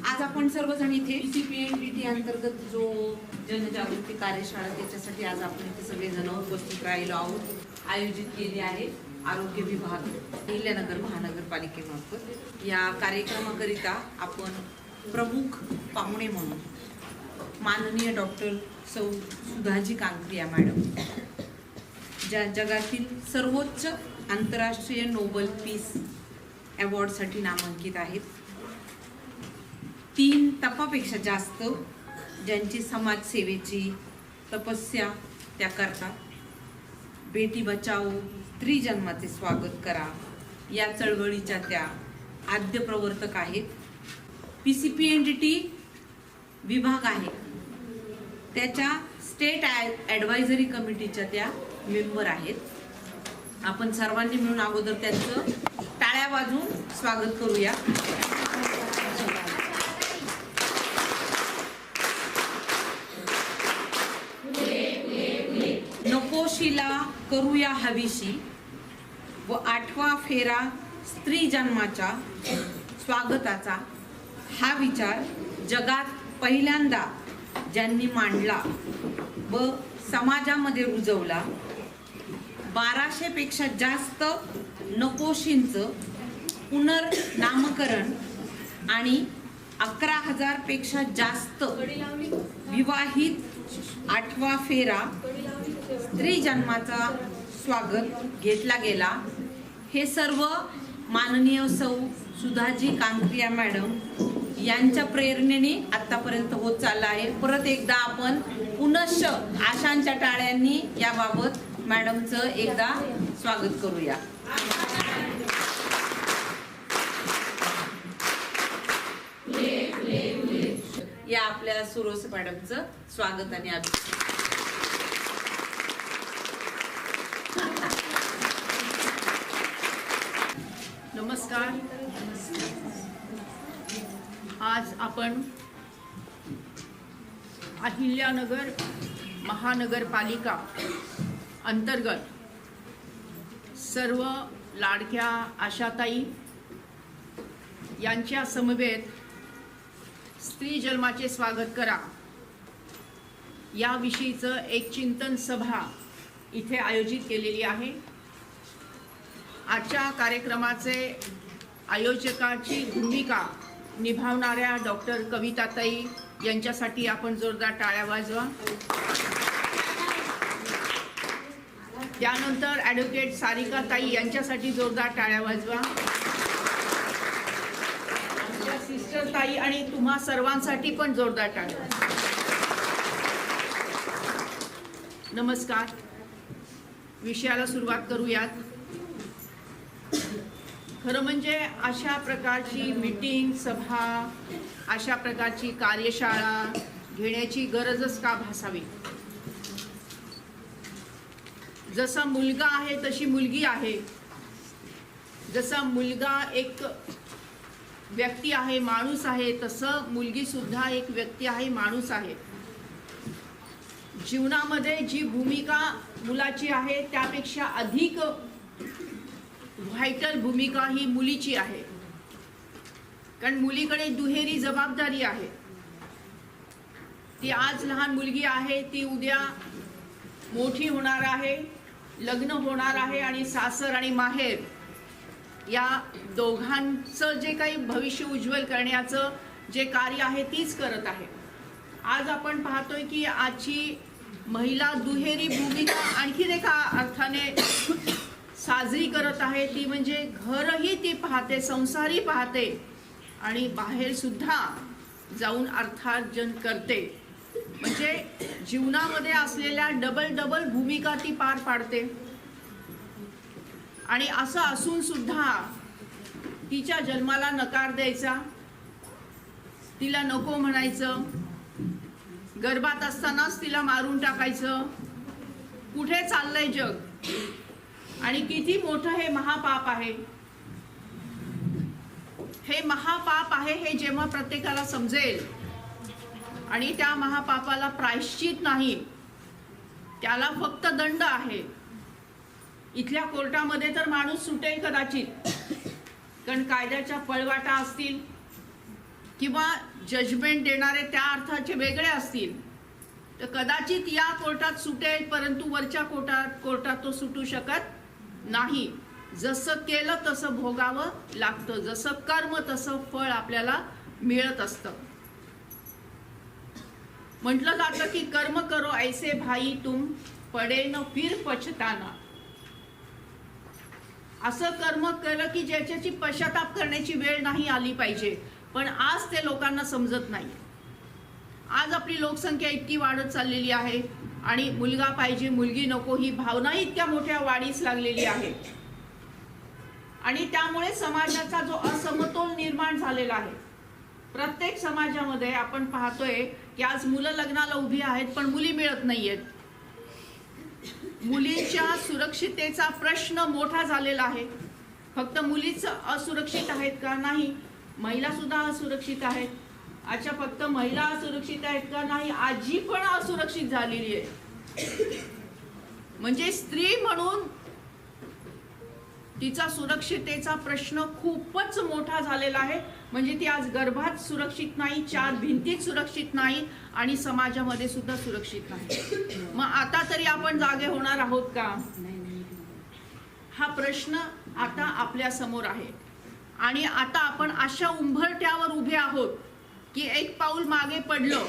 आज आपण सर्वजण इथे PCPNDT अंतर्गत जो जनजागृती कार्यशाळा त्याच्यासाठी आज आपण इथे सगळेजण उपस्थित राहिलो आहोत। आयोजित केली आहे आरोग्य विभाग अहिल्यानगर महानगरपालिकेमार्फत। या कार्यक्रमाकरिता आपण प्रमुख पाहुणे म्हणून माननीय डॉक्टर सौ सुधाजी कांकरिया मॅडम, ज्या जगातील सर्वोच्च आंतरराष्ट्रीय नोबेल पीस अवॉर्डसाठी नामांकित आहेत, 3 तपापेक्षा जास्त ज्यांची समाजसेवेची तपस्या त्या करतात। बेटी बचाओ स्त्री जन्माचे स्वागत करा या चळवळीच्या त्या आद्य प्रवर्तक आहेत। PCPNDT विभाग आहे त्याच्या स्टेट ॲडवायझरी कमिटीच्या त्या मेंबर आहेत। आपण सर्वांनी मिळून अगोदर त्यांचं टाळ्या वाजवून स्वागत करूया। नकोशीला करूया हवीशी व 8वा फेरा स्त्री जन्माच्या स्वागताचा हा विचार जगात पहिल्यांदा ज्यांनी मांडला व समाजामध्ये रुजवला, 1200 पेक्षा जास्त नकोशींचं पुनर्नामकरण आणि 11,000 पेक्षा जास्त विवाहित 8वा फेरा स्त्री जन्माचा स्वागत घेतला गेला। हे सर्व माननीय सौ सुधाजी कांकरिया मॅडम यांच्या प्रेरणेने आतापर्यंत होत चालला आहे। परत एकदा आपण पुनश्च आशांच्या टाळ्यांनी याबाबत मॅडमचं एकदा स्वागत करूया। या आपल्या सुरोस मॅडमचं स्वागत आणि नमस्कार। आज आपण अहिल्यानगर महानगरपालिका अंतर्गत सर्व लाडक्या आशाताई यांच्या समवेत स्त्री जन्माचे स्वागत करा याविषयीचं एक चिंतन सभा इथे आयोजित केलेली आहे। आजच्या कार्यक्रमाचे आयोजकाची भूमिका निभावणाऱ्या डॉक्टर कविताताई यांच्यासाठी आपण जोरदार टाळ्या वाजवा। त्यानंतर ॲडव्होकेट सारिकाताई यांच्यासाठी जोरदार टाळ्या वाजवा। आमच्या सिस्टर ताई आणि तुम्हा सर्वांसाठी पण जोरदार टाळ्या। नमस्कार, विषयाला सुरुवात करूयात। खरं म्हणजे अशा प्रकारची मीटिंग सभा, अशा प्रकारची कार्यशाळा घेण्याची गरजच का भासावी। जसा मुलगा आहे तशी मुलगी आहे, जसा मुलगा एक व्यक्ती आहे, माणूस आहे, तसं मुलगी सुद्धा एक व्यक्ती आहे, माणूस आहे। जीवनामध्ये जी भूमिका मुलाची आहे त्यापेक्षा अधिक व्हायटल भूमिका ही मुलीची आहे, कारण मुलीकडे दुहेरी जबाबदारी आहे। ती आज लहान मुलगी आहे, ती उद्या मोठी होणार आहे, लग्न होणार आहे आणि सासर आणि माहेर या दोघांचं जे काही भविष्य उज्ज्वल करण्याचं जे कार्य आहे तीच करत आहे। आज आपण पाहतोय की आजची महिला दुहेरी भूमिका आणखीन एका अर्थाने साजरी करत आहे, ती म्हणजे घरही ती पाहते, संसारही पाहते आणि बाहेर सुद्धा जाऊन अर्थार्जन करते। म्हणजे जीवनामध्ये असलेल्या डबल भूमिका ती पार पाडते। आणि असं असून सुद्धा तिच्या जन्माला नकार द्यायचा, तिला नको म्हणायचं, गर्भात असतानाच तिला मारून टाकायचं, कुठे चाललंय जग आणि किती मोठं हे महापाप आहे। हे महापाप आहे हे जेव्हा प्रत्येकाला समजेल आणि त्या महापापाला प्रायश्चित नाही, त्याला फक्त दंड आहे। इथल्या कोर्टामध्ये तर माणूस सुटेल कदाचित, कारण कायद्याच्या पळवाटा असतील, किंवा जजमेंट देणारे त्या अर्थाचे वेगळे असतील तर कदाचित या कोर्टात सुटेल, परंतु वरच्या कोर्टात तो सुटू शकत नाही. जसं केलं तसं भोगावं लागतं, जसं कर्म तसं फळ आपल्याला मिळत असतं. म्हटलं जातं की कर्म करो ऐसे भाई तुम पडे न फिर पछताना. असं कर्म केलं की ज्याच्याची पश्चाताप करण्याची वेळ नाही आली पाहिजे, पण आज ते लोकांना समजत नाही. आज आपली लोकसंख्या इतकी वाढत चाललेली आहे आणि मुलगा पाहिजे मुलगी नको ही भावना इतक्या मोठ्या वाढीस लागलेली आहे आणि त्यामुळे समाजाचा जो असमतोल निर्माण झालेला आहे. प्रत्येक समाजामध्ये आपण पाहतोय की आज मुलं लग्नाला उभी आहेत पण मुली मिळत नाहीयेत. मुलींच्या सुरक्षिततेचा प्रश्न मोठा झालेला आहे. फक्त मुलीच असुरक्षित आहेत का? नाही, महिला सुद्धा असुरक्षित आहेत. अच्छा, फक्त महिला असुरक्षित आहेत का? नाही, आजी पण असुरक्षित झालेली आहे. म्हणजे स्त्री म्हणून तिचा सुरक्षिततेचा प्रश्न खूपच मोठा झालेला आहे. म्हणजे ती आज गर्भात सुरक्षित नाही, चार भिंतीत सुरक्षित नाही आणि समाजामध्ये सुद्धा सुरक्षित नाही. मग आता तरी आपण जागे होणार आहोत का? हा प्रश्न आता आपल्या समोर आहे आणि आता आपण अशा उंबरठ्यावर उभे आहोत की एक पाऊल मागे पडलं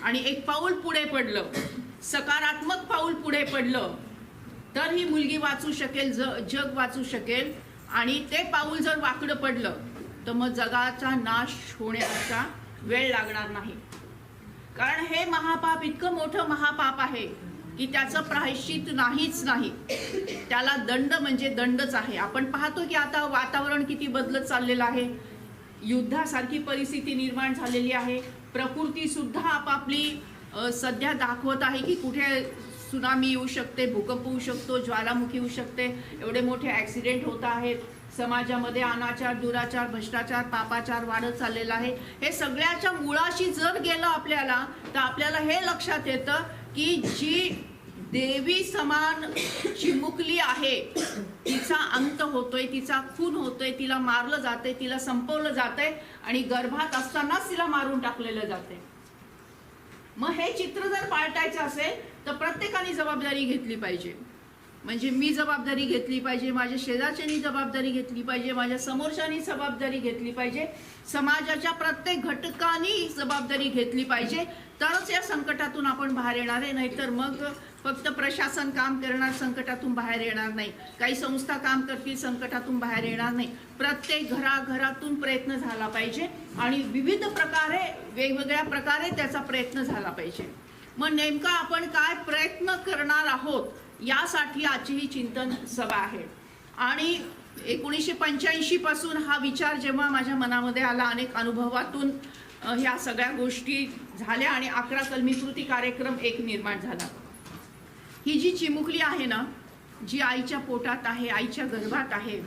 आणि एक पाऊल पुढे पडलं, सकारात्मक पाऊल पुढे पडलं तर ही मुलगी वाचू शकेल, जग वाचू शकेल. आणि ते पाऊल जर वाकडं पडलं तर मग जगाचा नाश होण्याचा वेळ लागणार नाही. कारण हे महापाप इतकं मोठं महापाप आहे की त्याचं प्रायश्चित नाहीच नाही. त्याला दंड म्हणजे दंडच आहे. आपण पाहतो की आता वातावरण किती बदलत चाललेलं आहे. युद्धासारखी परिस्थिती निर्माण झालेली आहे. प्रकृती सुद्धा आपापली सध्या दाखवत आहे की कुठे सुनामी येऊ शकते, भूकंप होऊ शकतो, ज्वालामुखी होऊ शकते. एवढे मोठे ॲक्सिडेंट होत आहेत. समाजामध्ये अनाचार, दुराचार, भ्रष्टाचार, पापाचार वाढत चाललेला आहे. हे सगळ्याच्या मुळाशी जर गेलं आपल्याला तर आपल्याला हे लक्षात येतं की जी देवी समान चिमुकली आहे तिचा अंत होतोय, तिचा खून होतोय, तिला मारलं जाते, तिला संपवलं जाते आणि गर्भात असतानाच तिला मारून टाकलेलं जाते. मग हे चित्र जर पाळटायचं असेल तर प्रत्येकाने जबाबदारी घेतली पाहिजे. म्हणजे मी जबाबदारी घेतली पाहिजे, माझ्या शेजारच्यांनी जबाबदारी घेतली पाहिजे, माझ्या समोरच्यांनी जबाबदारी घेतली पाहिजे, समाजाच्या प्रत्येक घटकांनी जबाबदारी घेतली पाहिजे. तरच या संकटातून आपण बाहेर येणार आहे. नाहीतर मग फक्त प्रशासन काम करणार, संकटातून बाहेर येणार नाही. काही संस्था काम करतील, संकटातून बाहेर येणार नाही. प्रत्येक घराघरातून प्रयत्न झाला पाहिजे आणि विविध प्रकारे, वेगवेगळ्या प्रकारे त्याचा प्रयत्न झाला पाहिजे. मग नेमका आपण काय प्रयत्न करणार आहोत यासाठी आजची ही चिंतन सभा आहे. आणि 1985 पासून हा विचार जेव्हा माझ्या मनामध्ये आला, अनेक अनुभवातून ह्या सगळ्या गोष्टी झाल्या आणि 11 कलमी कृती कार्यक्रम एक निर्माण झाला. ही जी चिमुकली आहे ना, जी आईच्या पोटात आहे, आईच्या गर्भात आहे,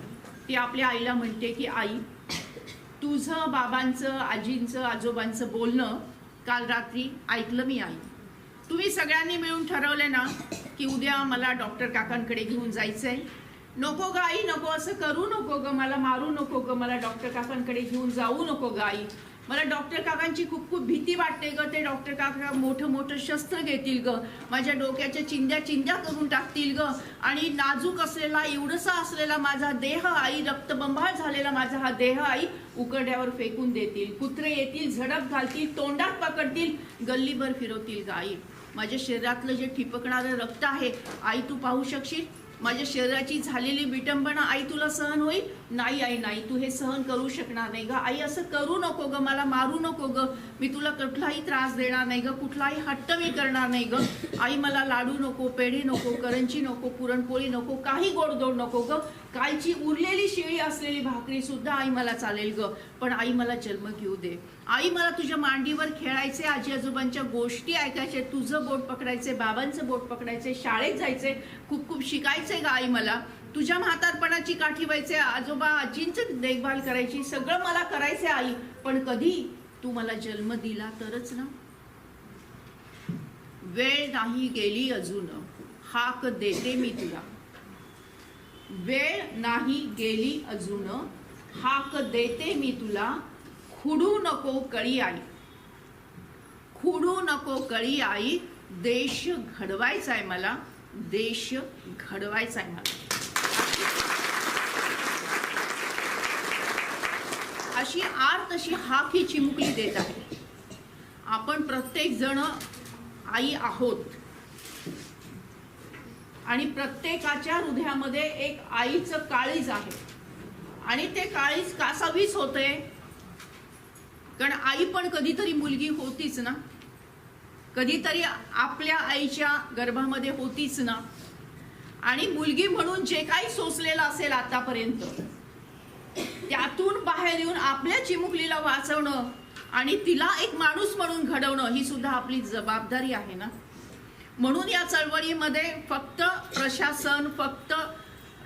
ती आपल्या आईला म्हणते की आई, तुझं बाबांचं, आजींचं, आजोबांचं बोलणं काल रात्री ऐकलं मी आई. तुम्ही सगळ्यांनी मिळून ठरवले ना की उद्या मला डॉक्टर काकांकडे घेऊन जायचंय. नको ग आई, नको, असं करू नको ग, मला मारू नको ग, मला डॉक्टर काकांकडे घेऊन जाऊ नको ग आई. मला डॉक्टर काकांची खूप खूप भीती वाटते ग. ते डॉक्टर काका मोठं मोठं शस्त्र घेतील ग, माझ्या डोक्याच्या चिंध्या चिंध्या करून टाकतील ग. आणि नाजूक असलेला, एवढसा असलेला माझा देह आई, रक्तबंबाळ झालेला माझा हा देह आई उकड्यावर फेकून देतील. कुत्रे येतील, झडप घालतील, तोंडात पकडतील, गल्लीभर फिरवतील ग आई. माझ्या शरीरातलं जे ठिपकणारं रक्त आहे आई, तू पाहू शकशील? माझ्या शरीराची झालेली विटंबना आई तुला सहन होईल? नाही आई, नाही, तू हे सहन करू शकणार नाही ग आई. असं करू नको ग, मला मारू नको ग, मी तुला कुठलाही त्रास देणार नाही ग, कुठलाही हट्ट मी करणार नाही ग आई. मला लाडू नको, पेढे नको, करंजी नको, पुरणपोळी नको, काही गोडधोड नको ग. कालची उरलेली शिळी असलेली भाकरी सुद्धा आई मला चालेल ग, पण आई मला जन्म घेऊ दे. आई, मला तुझ्या मांडीवर खेळायचे, आजी आजोबांच्या गोष्टी ऐकायचे, तुझं बोट पकडायचे, बाबांचं बोट पकडायचे, शाळेत जायचे, खूप खूप शिकायचे ग आई. मला तुझ्या म्हातारपणाची काठी व्हायचे, आजोबा आजींचं देखभाल करायची, सगळं मला करायचे आई. पण कधी तू मला जन्म दिला तरच ना. वेळ नाही गेली अजून, हाक देते मी तुला. वेळ नाही गेली अजून, हाक देते मी तुला, खुडू नको कळी आई, खुडू नको कळी आई, देश घडवायचा आहे मला, देश घडवायचा आहे मला. अशी आर्त अशी हाक ही चिमुकली देत आहे. आपण प्रत्येक जण आई आहोत आणि प्रत्येकाच्या हृदयामध्ये एक आईचं काळीज आहे. आणि ते काळीज कासावीस होते, कारण आई पण कधीतरी मुलगी होतीच ना, कधीतरी आपल्या आईच्या गर्भामध्ये होतीच ना. आणि मुलगी म्हणून जे काही सोसलेलं असेल आतापर्यंत, त्यातून बाहेर येऊन आपल्या चिमुकलीला वाचवणं आणि तिला एक माणूस म्हणून घडवणं ही सुद्धा आपली जबाबदारी आहे ना. म्हणून या चळवळीमध्ये फक्त प्रशासन, फक्त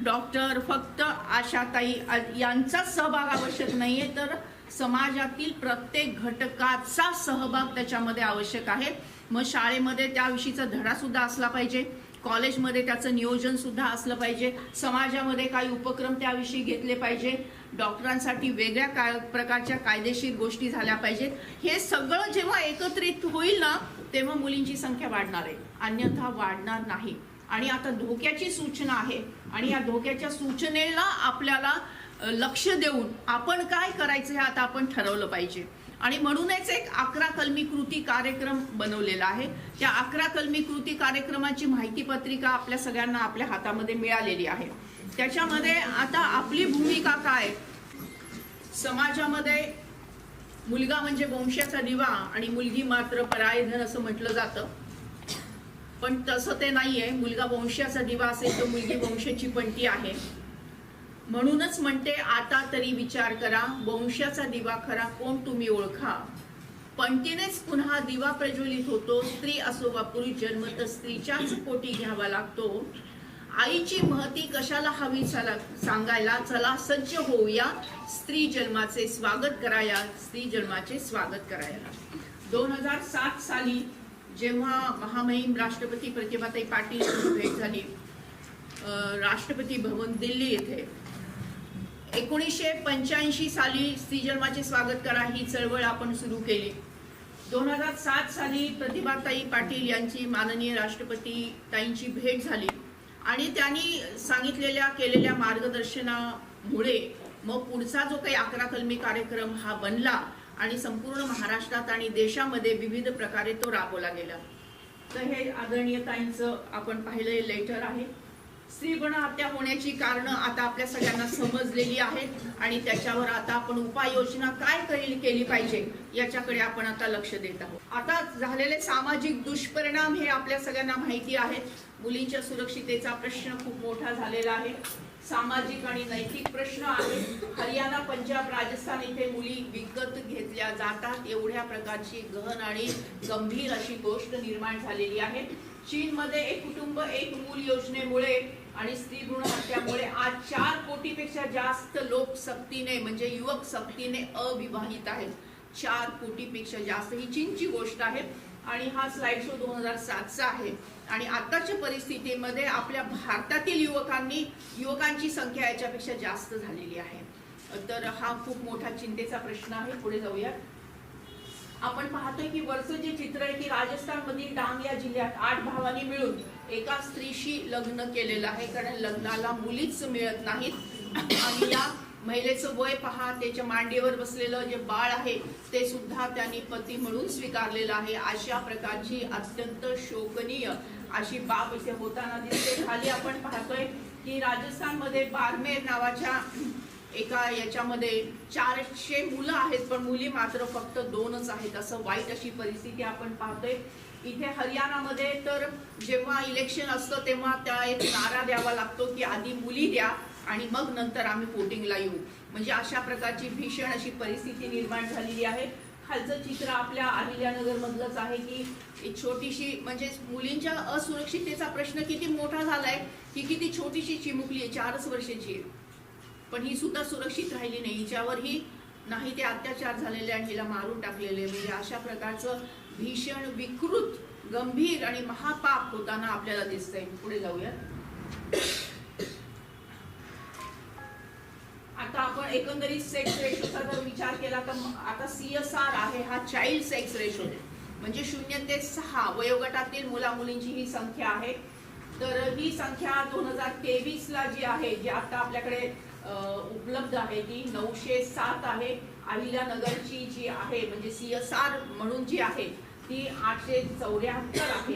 डॉक्टर, फक्त आशाताई यांचा सहभाग आवश्यक नाहीये, तर समाजातील प्रत्येक घटकाचा सहभाग त्याच्यामध्ये आवश्यक आहे. मग शाळेमध्ये त्याविषयीचा धडा सुद्धा असला पाहिजे, कॉलेजमध्ये त्याचं नियोजन सुद्धा असलं पाहिजे, समाजामध्ये काही उपक्रम त्याविषयी घेतले पाहिजे, डॉक्टरांसाठी वेगळ्या प्रकारच्या कायदेशीर गोष्टी झाल्या पाहिजेत. हे सगळं जेव्हा एकत्रित होईल ना, तेव्हा मुलींची संख्या वाढणार आहे, अन्यथा वाढणार नाही. आणि आता धोक्याची सूचना आहे आणि या धोक्याच्या सूचनेला आपल्याला लक्ष देऊन आपण काय करायचं हे आता आपण ठरवलं पाहिजे. आणि म्हणूनच एक 11 कलमी कृती कार्यक्रम बनवलेला आहे. त्या 11 कलमी कृती कार्यक्रमाची माहिती पत्रिका आपल्या सगळ्यांना आपल्या हातामध्ये मिळालेली आहे. त्याच्यामध्ये आता आपली भूमिका काय, समाजामध्ये मुलगा म्हणजे वंशाचा दिवा आणि मुलगी मात्र पराये धन असं म्हटलं जातं, पण तसं ते नाहीये. मुलगा वंशाचा दिवा असेल तर मुलगी वंशाची पणती आहे. म्हणूनच म्हणते आता तरी विचार करा, वंशाचा दिवा खरा कोण तुम्ही ओळखा, पणतीनेच पुन्हा दिवा प्रज्वलित होतो. स्त्री असो वा पुरुष, जन्म तर स्त्रीच्याच पोटी घ्यावा लागतो. आईची महती कशाला हवी सांगायला, चला सज्ज होऊया, स्त्री जन्माचे स्वागत कराया, स्त्री जन्माचे स्वागत करायला. 2007 साली जेव्हा महामहिम राष्ट्रपती प्रतिभाताई पाटील यांची भेट झाली राष्ट्रपती भवन दिल्ली येथे, 1985 साली स्त्री जन्माचे स्वागत करा ही चळवळ आपण सुरू केली. 2007 साली प्रतिभाताई पाटील यांची माननीय राष्ट्रपती ताईंची भेट झाली आणि त्यांनी सांगितलेल्या केलेल्या मार्गदर्शनामुळे मग पुढचा जो काही 11 कलमी कार्यक्रम हा बनला आणि संपूर्ण महाराष्ट्रात आणि देशामध्ये विविध प्रकारे तो राबवला गेला. तर हे आदरणीय ताईंचं आपण पाहिलेलं लेटर आहे. स्त्रीभ्रूण हत्या होण्याची कारणं आता आपल्या सगळ्यांना समजलेली आहेत आणि त्याच्यावर आता आपण उपाययोजना काय केली पाहिजे याच्याकडे आपण आता लक्ष देत आहोत. आता झालेले सामाजिक दुष्परिणाम हे आपल्या सगळ्यांना माहिती आहेत. मुलींच्या सुरक्षितेचा प्रश्न खूप मोठा झालेला आहे. सामाजिक आणि नैतिक प्रश्न आहे. हरियाणा, पंजाब, राजस्थान इथे मुली विकत घेतल्या जातात, एवढ्या प्रकारची गहन आणि गंभीर अशी गोष्ट निर्माण झालेली आहे. चीनमध्ये एक कुटुंब एक मूल योजनेमुळे आणि स्त्री भ्रूण हत्यामुळे आज 4 कोटीपेक्षा जास्त लोक सक्तीने म्हणजे युवक सक्तीने अविवाहित आहेत. 4 कोटीपेक्षा जास्त ही चीनची गोष्ट आहे. आणि हा स्लाइड शो 2007चा आहे. आणि आताच्या परिस्थितीमध्ये आपल्या भारतातील युवकांची संख्या याच्यापेक्षा जास्त झालेली आहे. तर हा खूप मोठा चिंतेचा प्रश्न आहे. पुढे जाऊया. आपण पाहतोय की वरचं जे चित्र आहे की राजस्थान मधील डांग या जिल्ह्यात 8 भावांनी मिळून एका स्त्रीशी लग्न केलेलं आहे, कारण लग्नाला मुलीच मिळत नाहीत. आणि या महिलेचं वय पहा, त्याच्या मांडीवर बसलेलं जे बाळ आहे ते सुद्धा त्यांनी पती म्हणून स्वीकारलेलं आहे. अशा प्रकारची अत्यंत शोकनीय अशी बाब इथे होताना दिसते. खाली आपण पाहतोय की राजस्थानमध्ये बारमेर नावाच्या एका याच्यामध्ये 400 मुलं आहेत, पण मुली मात्र फक्त 2च आहेत. असं वाईट अशी परिस्थिती आपण पाहतोय. इथे हरियाणामध्ये तर जेव्हा इलेक्शन असतं तेव्हा त्या एक नारा द्यावा लागतो की आधी मुली द्या आणि मग नंतर आम्ही वोटिंगला येऊ. म्हणजे अशा प्रकारची भीषण अशी परिस्थिती निर्माण झालेली आहे. खालचं चित्र आपल्या अहिल्यानगर मधलंच आहे की एक छोटीशी म्हणजे मुलींच्या असुरक्षिततेचा प्रश्न किती मोठा झालाय की किती छोटीशी चिमुकली आहे, 4च वर्षाची आहे, पण ही सुद्धा सुरक्षित राहिली नाही. हिच्यावरही नाही ते अत्याचार झालेले आणि हिला मारून टाकलेले. म्हणजे अशा प्रकारचं भीषण विकृत गंभीर आणि महापाप होताना आपल्याला दिसतंय. पुढे जाऊया. आता आपण एकंदरीत सेक्स रेशोचा जर विचार केला तर आता CSR आहे हा चाइल्ड सेक्स रेशो, म्हणजे 0 ते 6 वयोगटातील मुला मुलींची ही संख्या आहे. तर ही संख्या 2023 ला जी आहे, जी आता आपल्याकडे उपलब्ध आहे ती 907 आहे. अहिल्यानगरची जी आहे म्हणजे CSR म्हणून जी आहे ती 874 आहे.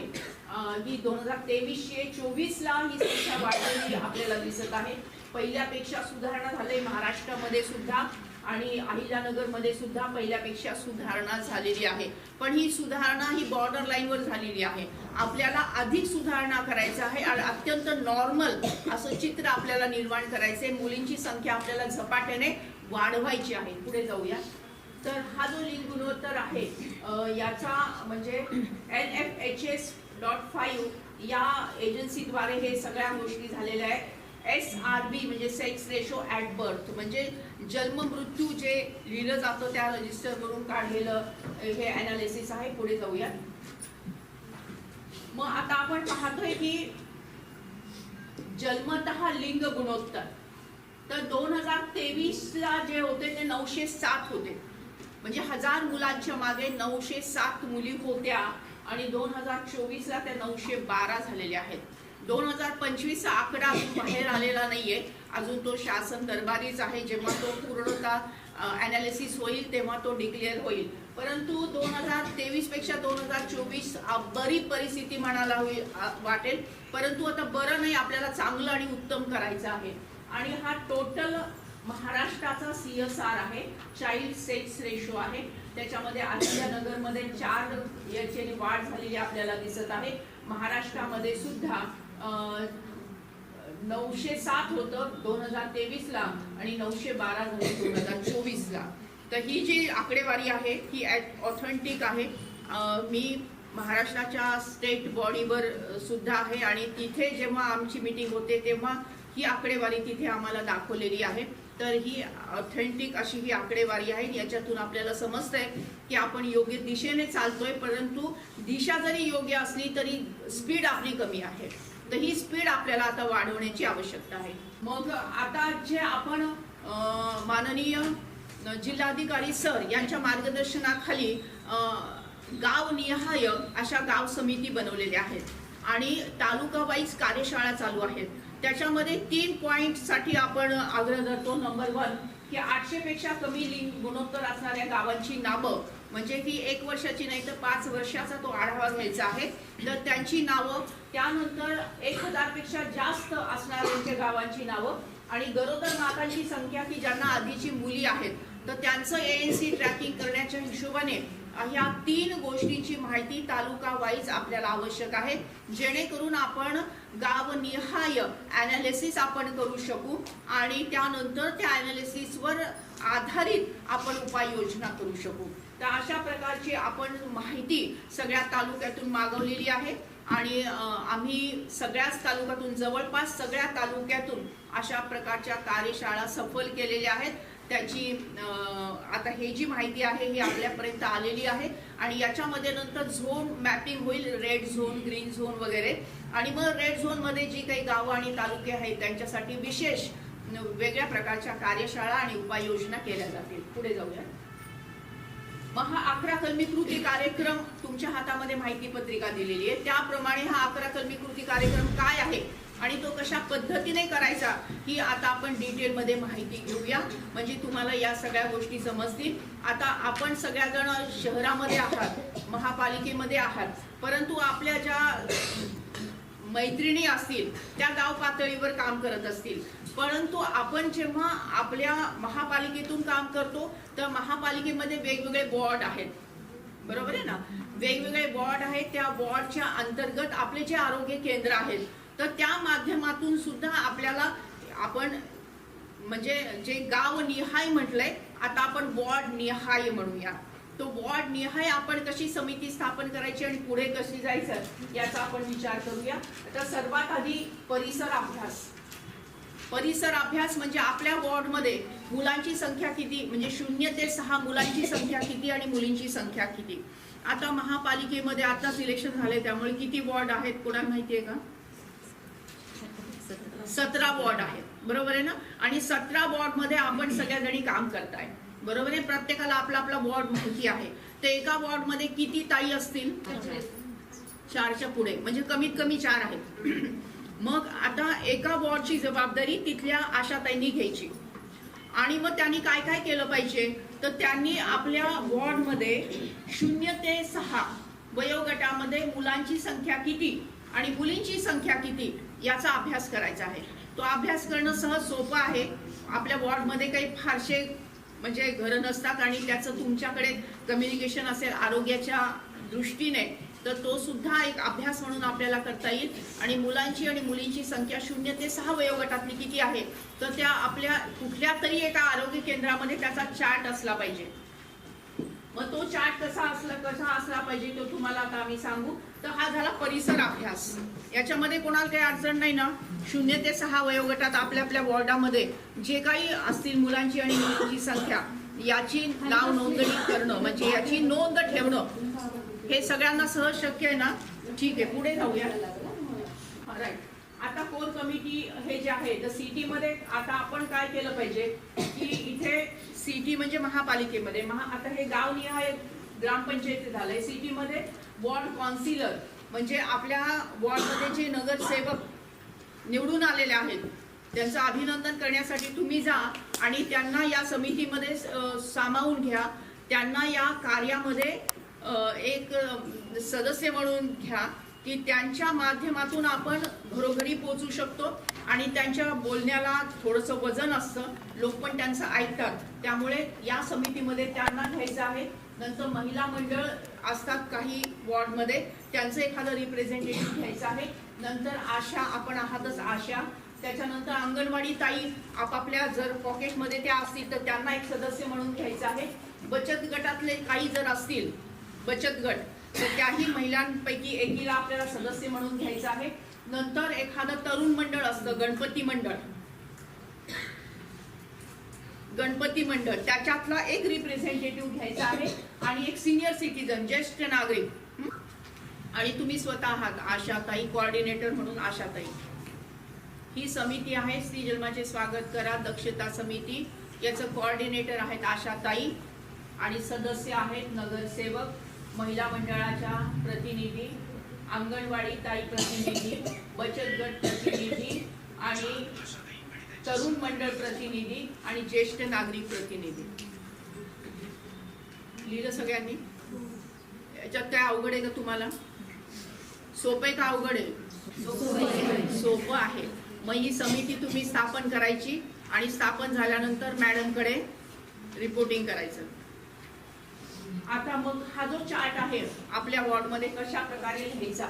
ही 2023-24 ला ही संख्या वाढलेली आपल्याला दिसत आहे. पहिल्यापेक्षा सुधारणा झाली महाराष्ट्रामध्ये सुद्धा आणि अहिल्यानगरमध्ये सुद्धा पहिल्यापेक्षा सुधारणा झालेली आहे. पण ही सुधारणा ही बॉर्डर लाईनवर झालेली आहे. आपल्याला अधिक सुधारणा करायचं आहे आणि अत्यंत नॉर्मल असं चित्र आपल्याला निर्माण करायचंय. मुलींची संख्या आपल्याला झपाट्याने वाढवायची आहे. पुढे जाऊया. तर हा जो लिंग गुणोत्तर आहे याचा म्हणजे NFHS.5 या एजन्सीद्वारे हे सगळ्या गोष्टी झालेल्या आहेत. SRB म्हणजे सेक्स रेशो ॲट बर्थ, म्हणजे जन्म मृत्यू जे लिहिलं जातं त्या रजिस्टरवरून काढलेलं हे अनालिसिस आहे. पुढे जाऊया. मग आता आपण पाहतोय की जन्मतः लिंग गुणोत्तर तर 2023 ला जे होते ते 907 होते, म्हणजे 1000 मुलांच्या मागे 907 मुली होत्या आणि 2024 ला त्या 912 झालेल्या आहेत. 2025 चा आकडा बाहेर आलेला नाहीये अजून, तो शासन दरबारीच आहे. जेव्हा तो पूर्णतः अनालिसिस होईल तेव्हा तो डिक्लेअर होईल. परंतु 2023 पेक्षा 2024 बरी परिस्थिती म्हणायला वाटेल, परंतु आता बरं नाही, आपल्याला चांगलं आणि उत्तम करायचं आहे. आणि हा टोटल महाराष्ट्राचा CSR आहे, चाइल्ड सेक्स रेशो आहे. त्याच्यामध्ये अहिल्यानगरमध्ये 4 याची वाढ झालेली आपल्याला दिसत आहे. महाराष्ट्रामध्ये सुद्धा 907 होतं 2023 ला आणि 912 झाले 2024 ला. तर ही जी आकडेवारी आहे ही ऑथेंटिक आहे. मी महाराष्ट्राच्या स्टेट बॉडीवर सुद्धा आहे आणि तिथे जेव्हा आमची मीटिंग होते तेव्हा ही आकडेवारी तिथे आम्हाला दाखवलेली आहे. तर ही ऑथेंटिक अशी ही आकडेवारी आहे. याच्यातून आपल्याला समजतंय की आपण योग्य दिशेने चालतोय, परंतु दिशा जरी योग्य असली तरी स्पीड आपली कमी आहे. तर ही स्पीड आपल्याला आता वाढवण्याची आवश्यकता आहे. मग आता जे आपण माननीय जिल्हाधिकारी सर यांच्या मार्गदर्शनाखाली गावनिहाय अशा गाव समिती बनवलेल्या आहेत आणि तालुका वाईज कार्यशाळा चालू आहेत. त्याच्यामध्ये 3 पॉइंटसाठी आपण आग्रह धरतो. नंबर 1 की 800 पेक्षा कमी लिंग गुणोत्तर असणाऱ्या गावांची नावं, म्हणजे ती 1 वर्षाची नाही तर 5 वर्षाचा तो आढावा घ्यायचा आहे. तर त्यांची नावं, त्यानंतर 1000 पेक्षा जास्त असणाऱ्यांच्या गावांची नावं आणि गरोदर मातांची संख्या की ज्यांना आधीची मुली आहेत तर त्यांचं ANC ट्रॅकिंग करण्याच्या हिशोबाने ह्या 3 गोष्टींची माहिती तालुका वाईज आपल्याला आवश्यक आहे, जेणेकरून आपण गावनिहाय अनालिसिस आपण करू शकू आणि त्यानंतर त्या अनालिसिसवर आधारित आपण उपाययोजना करू शकू. तर अशा प्रकारची आपण माहिती सगळ्या तालुक्यातून मागवलेली आहे आणि आम्ही सगळ्याच तालुक्यातून, जवळपास सगळ्या तालुक्यातून अशा प्रकारच्या कार्यशाळा सफल केलेल्या आहेत. त्याची आता हे जी माहिती आहे ही आपल्यापर्यंत आलेली आहे आणि याच्यामध्ये नंतर झोन मॅपिंग होईल, रेड झोन, ग्रीन झोन वगैरे. आणि मग रेड झोन मध्ये जी काही गावं आणि तालुके आहेत त्यांच्यासाठी विशेष वेगळ्या प्रकारच्या कार्यशाळा आणि उपाययोजना केल्या जातील. पुढे जाऊया. मग हा 11 कलमी कृती कार्यक्रम तुमच्या हातामध्ये माहिती पत्रिका दिलेली आहे. त्याप्रमाणे हा 11 कलमी कृती कार्यक्रम काय आहे आणि तो कशा पद्धतीने करायचा ही आता आपण डिटेलमध्ये माहिती घेऊया, म्हणजे तुम्हाला या सगळ्या गोष्टी समजतील. आता आपण सगळ्याजण शहरामध्ये आहात, महापालिकेमध्ये आहात, परंतु आपल्या ज्या मैत्रिणी असतील त्या गाव पातळीवर काम करत असतील. परंतु आपण जेव्हा आपल्या महापालिकेतून काम करतो तर महापालिकेमध्ये वेगवेगळे वॉर्ड आहेत, बरोबर आहे ना. वेगवेगळे वॉर्ड आहेत. त्या वॉर्डच्या अंतर्गत आपले जे आरोग्य केंद्र आहेत तर त्या माध्यमातून सुद्धा आपल्याला आपण म्हणजे जे गाव निहाय म्हटलंय आता आपण वॉर्ड निहाय म्हणूया. तो वॉर्ड निहाय आपण कशी समिती स्थापन करायची आणि पुढे कशी जायचं याचा आपण विचार करूया. तर सर्वात आधी परिसर अभ्यास. परिसर अभ्यास म्हणजे आपल्या वॉर्डमध्ये मुलांची संख्या किती, म्हणजे 0 ते 6 मुलांची संख्या किती आणि मुलींची संख्या किती. आता महापालिकेमध्ये आता सिलेक्शन झाले त्यामुळे किती वॉर्ड आहेत कोणाला माहिती आहे का? 17 वॉर्ड आहेत. बरोबर आहे ना. आणि 17 वॉर्ड मध्ये आपण सगळ्या जणी काम करताय, बरोबर आहे. प्रत्येकाला आपला आपला वॉर्ड माहिती आहे. तर एका वॉर्ड मध्ये किती ताई असतील? 4च्या पुढे, म्हणजे कमीत कमी 4 आहेत. मग आता एका वॉर्डची जबाबदारी तिथल्या आशाताईंनी घ्यायची. आणि मग त्यांनी काय काय केलं पाहिजे, तर त्यांनी आपल्या वॉर्डमध्ये 0 ते 6 वयोगटामध्ये मुलांची संख्या किती आणि मुलींची संख्या किती याचा अभ्यास करायचा आहे. तो अभ्यास करणं सहज सोपं आहे. आपल्या वॉर्डमध्ये काही फारसे म्हणजे घरं नसतात आणि त्याचं तुमच्याकडे कम्युनिकेशन असेल आरोग्याच्या दृष्टीने, तर तो सुद्धा एक अभ्यास म्हणून आपल्याला करता येईल. आणि मुलांची आणि मुलींची संख्या 0 ते 6 वयोगटातली किती आहे, तर त्या आपल्या कुठल्या तरी एका आरोग्य केंद्रामध्ये त्याचा चार्ट असला पाहिजे. मग तो चार्ट कसा असला पाहिजे तो तुम्हाला आता आम्ही सांगू. तर हा झाला परिसर अभ्यास. याच्यामध्ये कोणाला काही अडचण नाही ना. 0 ते 6 वयोगटात आपल्या आपल्या वॉर्डामध्ये जे काही असतील मुलांची आणि मुलींची संख्या याची नाव नोंदणी करणं, म्हणजे याची नोंद ठेवणं हे सगळ्यांना सहज शक्य आहे ना. ठीक आहे, पुढे जाऊया. राईट. आता कोर कमिटी हे जे आहे, तर सिटी मध्ये आता आपण काय केलं पाहिजे की इथे सिटी म्हणजे महापालिकेमध्ये आता हे गाव निहाय ग्रामपंचायत झालंय. सिटी मध्ये वॉर्ड काउन्सिलर म्हणजे आपल्या वॉर्डमध्ये जे नगरसेवक निवडून आलेले आहेत त्यांचं अभिनंदन करण्यासाठी तुम्ही जा आणि त्यांना या समितीमध्ये सामावून घ्या. त्यांना या कार्यामध्ये एक सदस्य म्हणून घ्या की त्यांच्या माध्यमातून आपण घरोघरी पोहोचू शकतो. आणि त्यांच्या बोलण्याला थोडंसं वजन असतं, लोक पण त्यांचं ऐकतात. त्यामुळे या समितीमध्ये त्यांना घ्यायचं आहे. नंतर महिला मंडळ असतात काही वॉर्डमध्ये, त्यांचं एखादं रिप्रेझेंटेटिव्ह घ्यायचं आहे. नंतर आशा, आपण आहातच आशा. त्याच्यानंतर अंगणवाडी ताई आपापल्या जर पॉकेटमध्ये त्या असतील तर त्यांना एक सदस्य म्हणून घ्यायचं आहे. बचत गटातले काही जर असतील बचत गट तर त्याही महिलांपैकी एकीला आपल्याला सदस्य म्हणून घ्यायचं आहे. नंतर एखादं तरुण मंडळ असतं, गणपती मंडळ त्याच्यातला एक रिप्रेझेंटेटिव्ह घ्यायचा आहे. आणि एक सिनियर सिटीजन, ज्येष्ठ नागरिक. आणि तुम्ही स्वतः आहात आशाताई, कोऑर्डिनेटर म्हणून आशाताई. ही समिती आहे स्त्री जन्माचे स्वागत करा दक्षता समिती. याचं कोऑर्डिनेटर आहेत आशाताई आणि सदस्य आहेत नगरसेवक, महिला मंडळाच्या प्रतिनिधी, अंगणवाडी ताई प्रतिनिधी, बचत गट प्रतिनिधी आणि तरुण मंडळ प्रतिनिधी आणि ज्येष्ठ नागरिक प्रतिनिधी. लिहिलं सगळ्यांनी? याच्यात काय अवघड आहे का तुम्हाला? सोपं आहे का अवघड आहे? सोपं आहे. मग ही समिती तुम्ही स्थापन करायची आणि स्थापन झाल्यानंतर मॅडमकडे रिपोर्टिंग करायचं. आता मग हा जो चार्ट आहे आपल्या वॉर्डमध्ये कशा प्रकारे लिहायचा,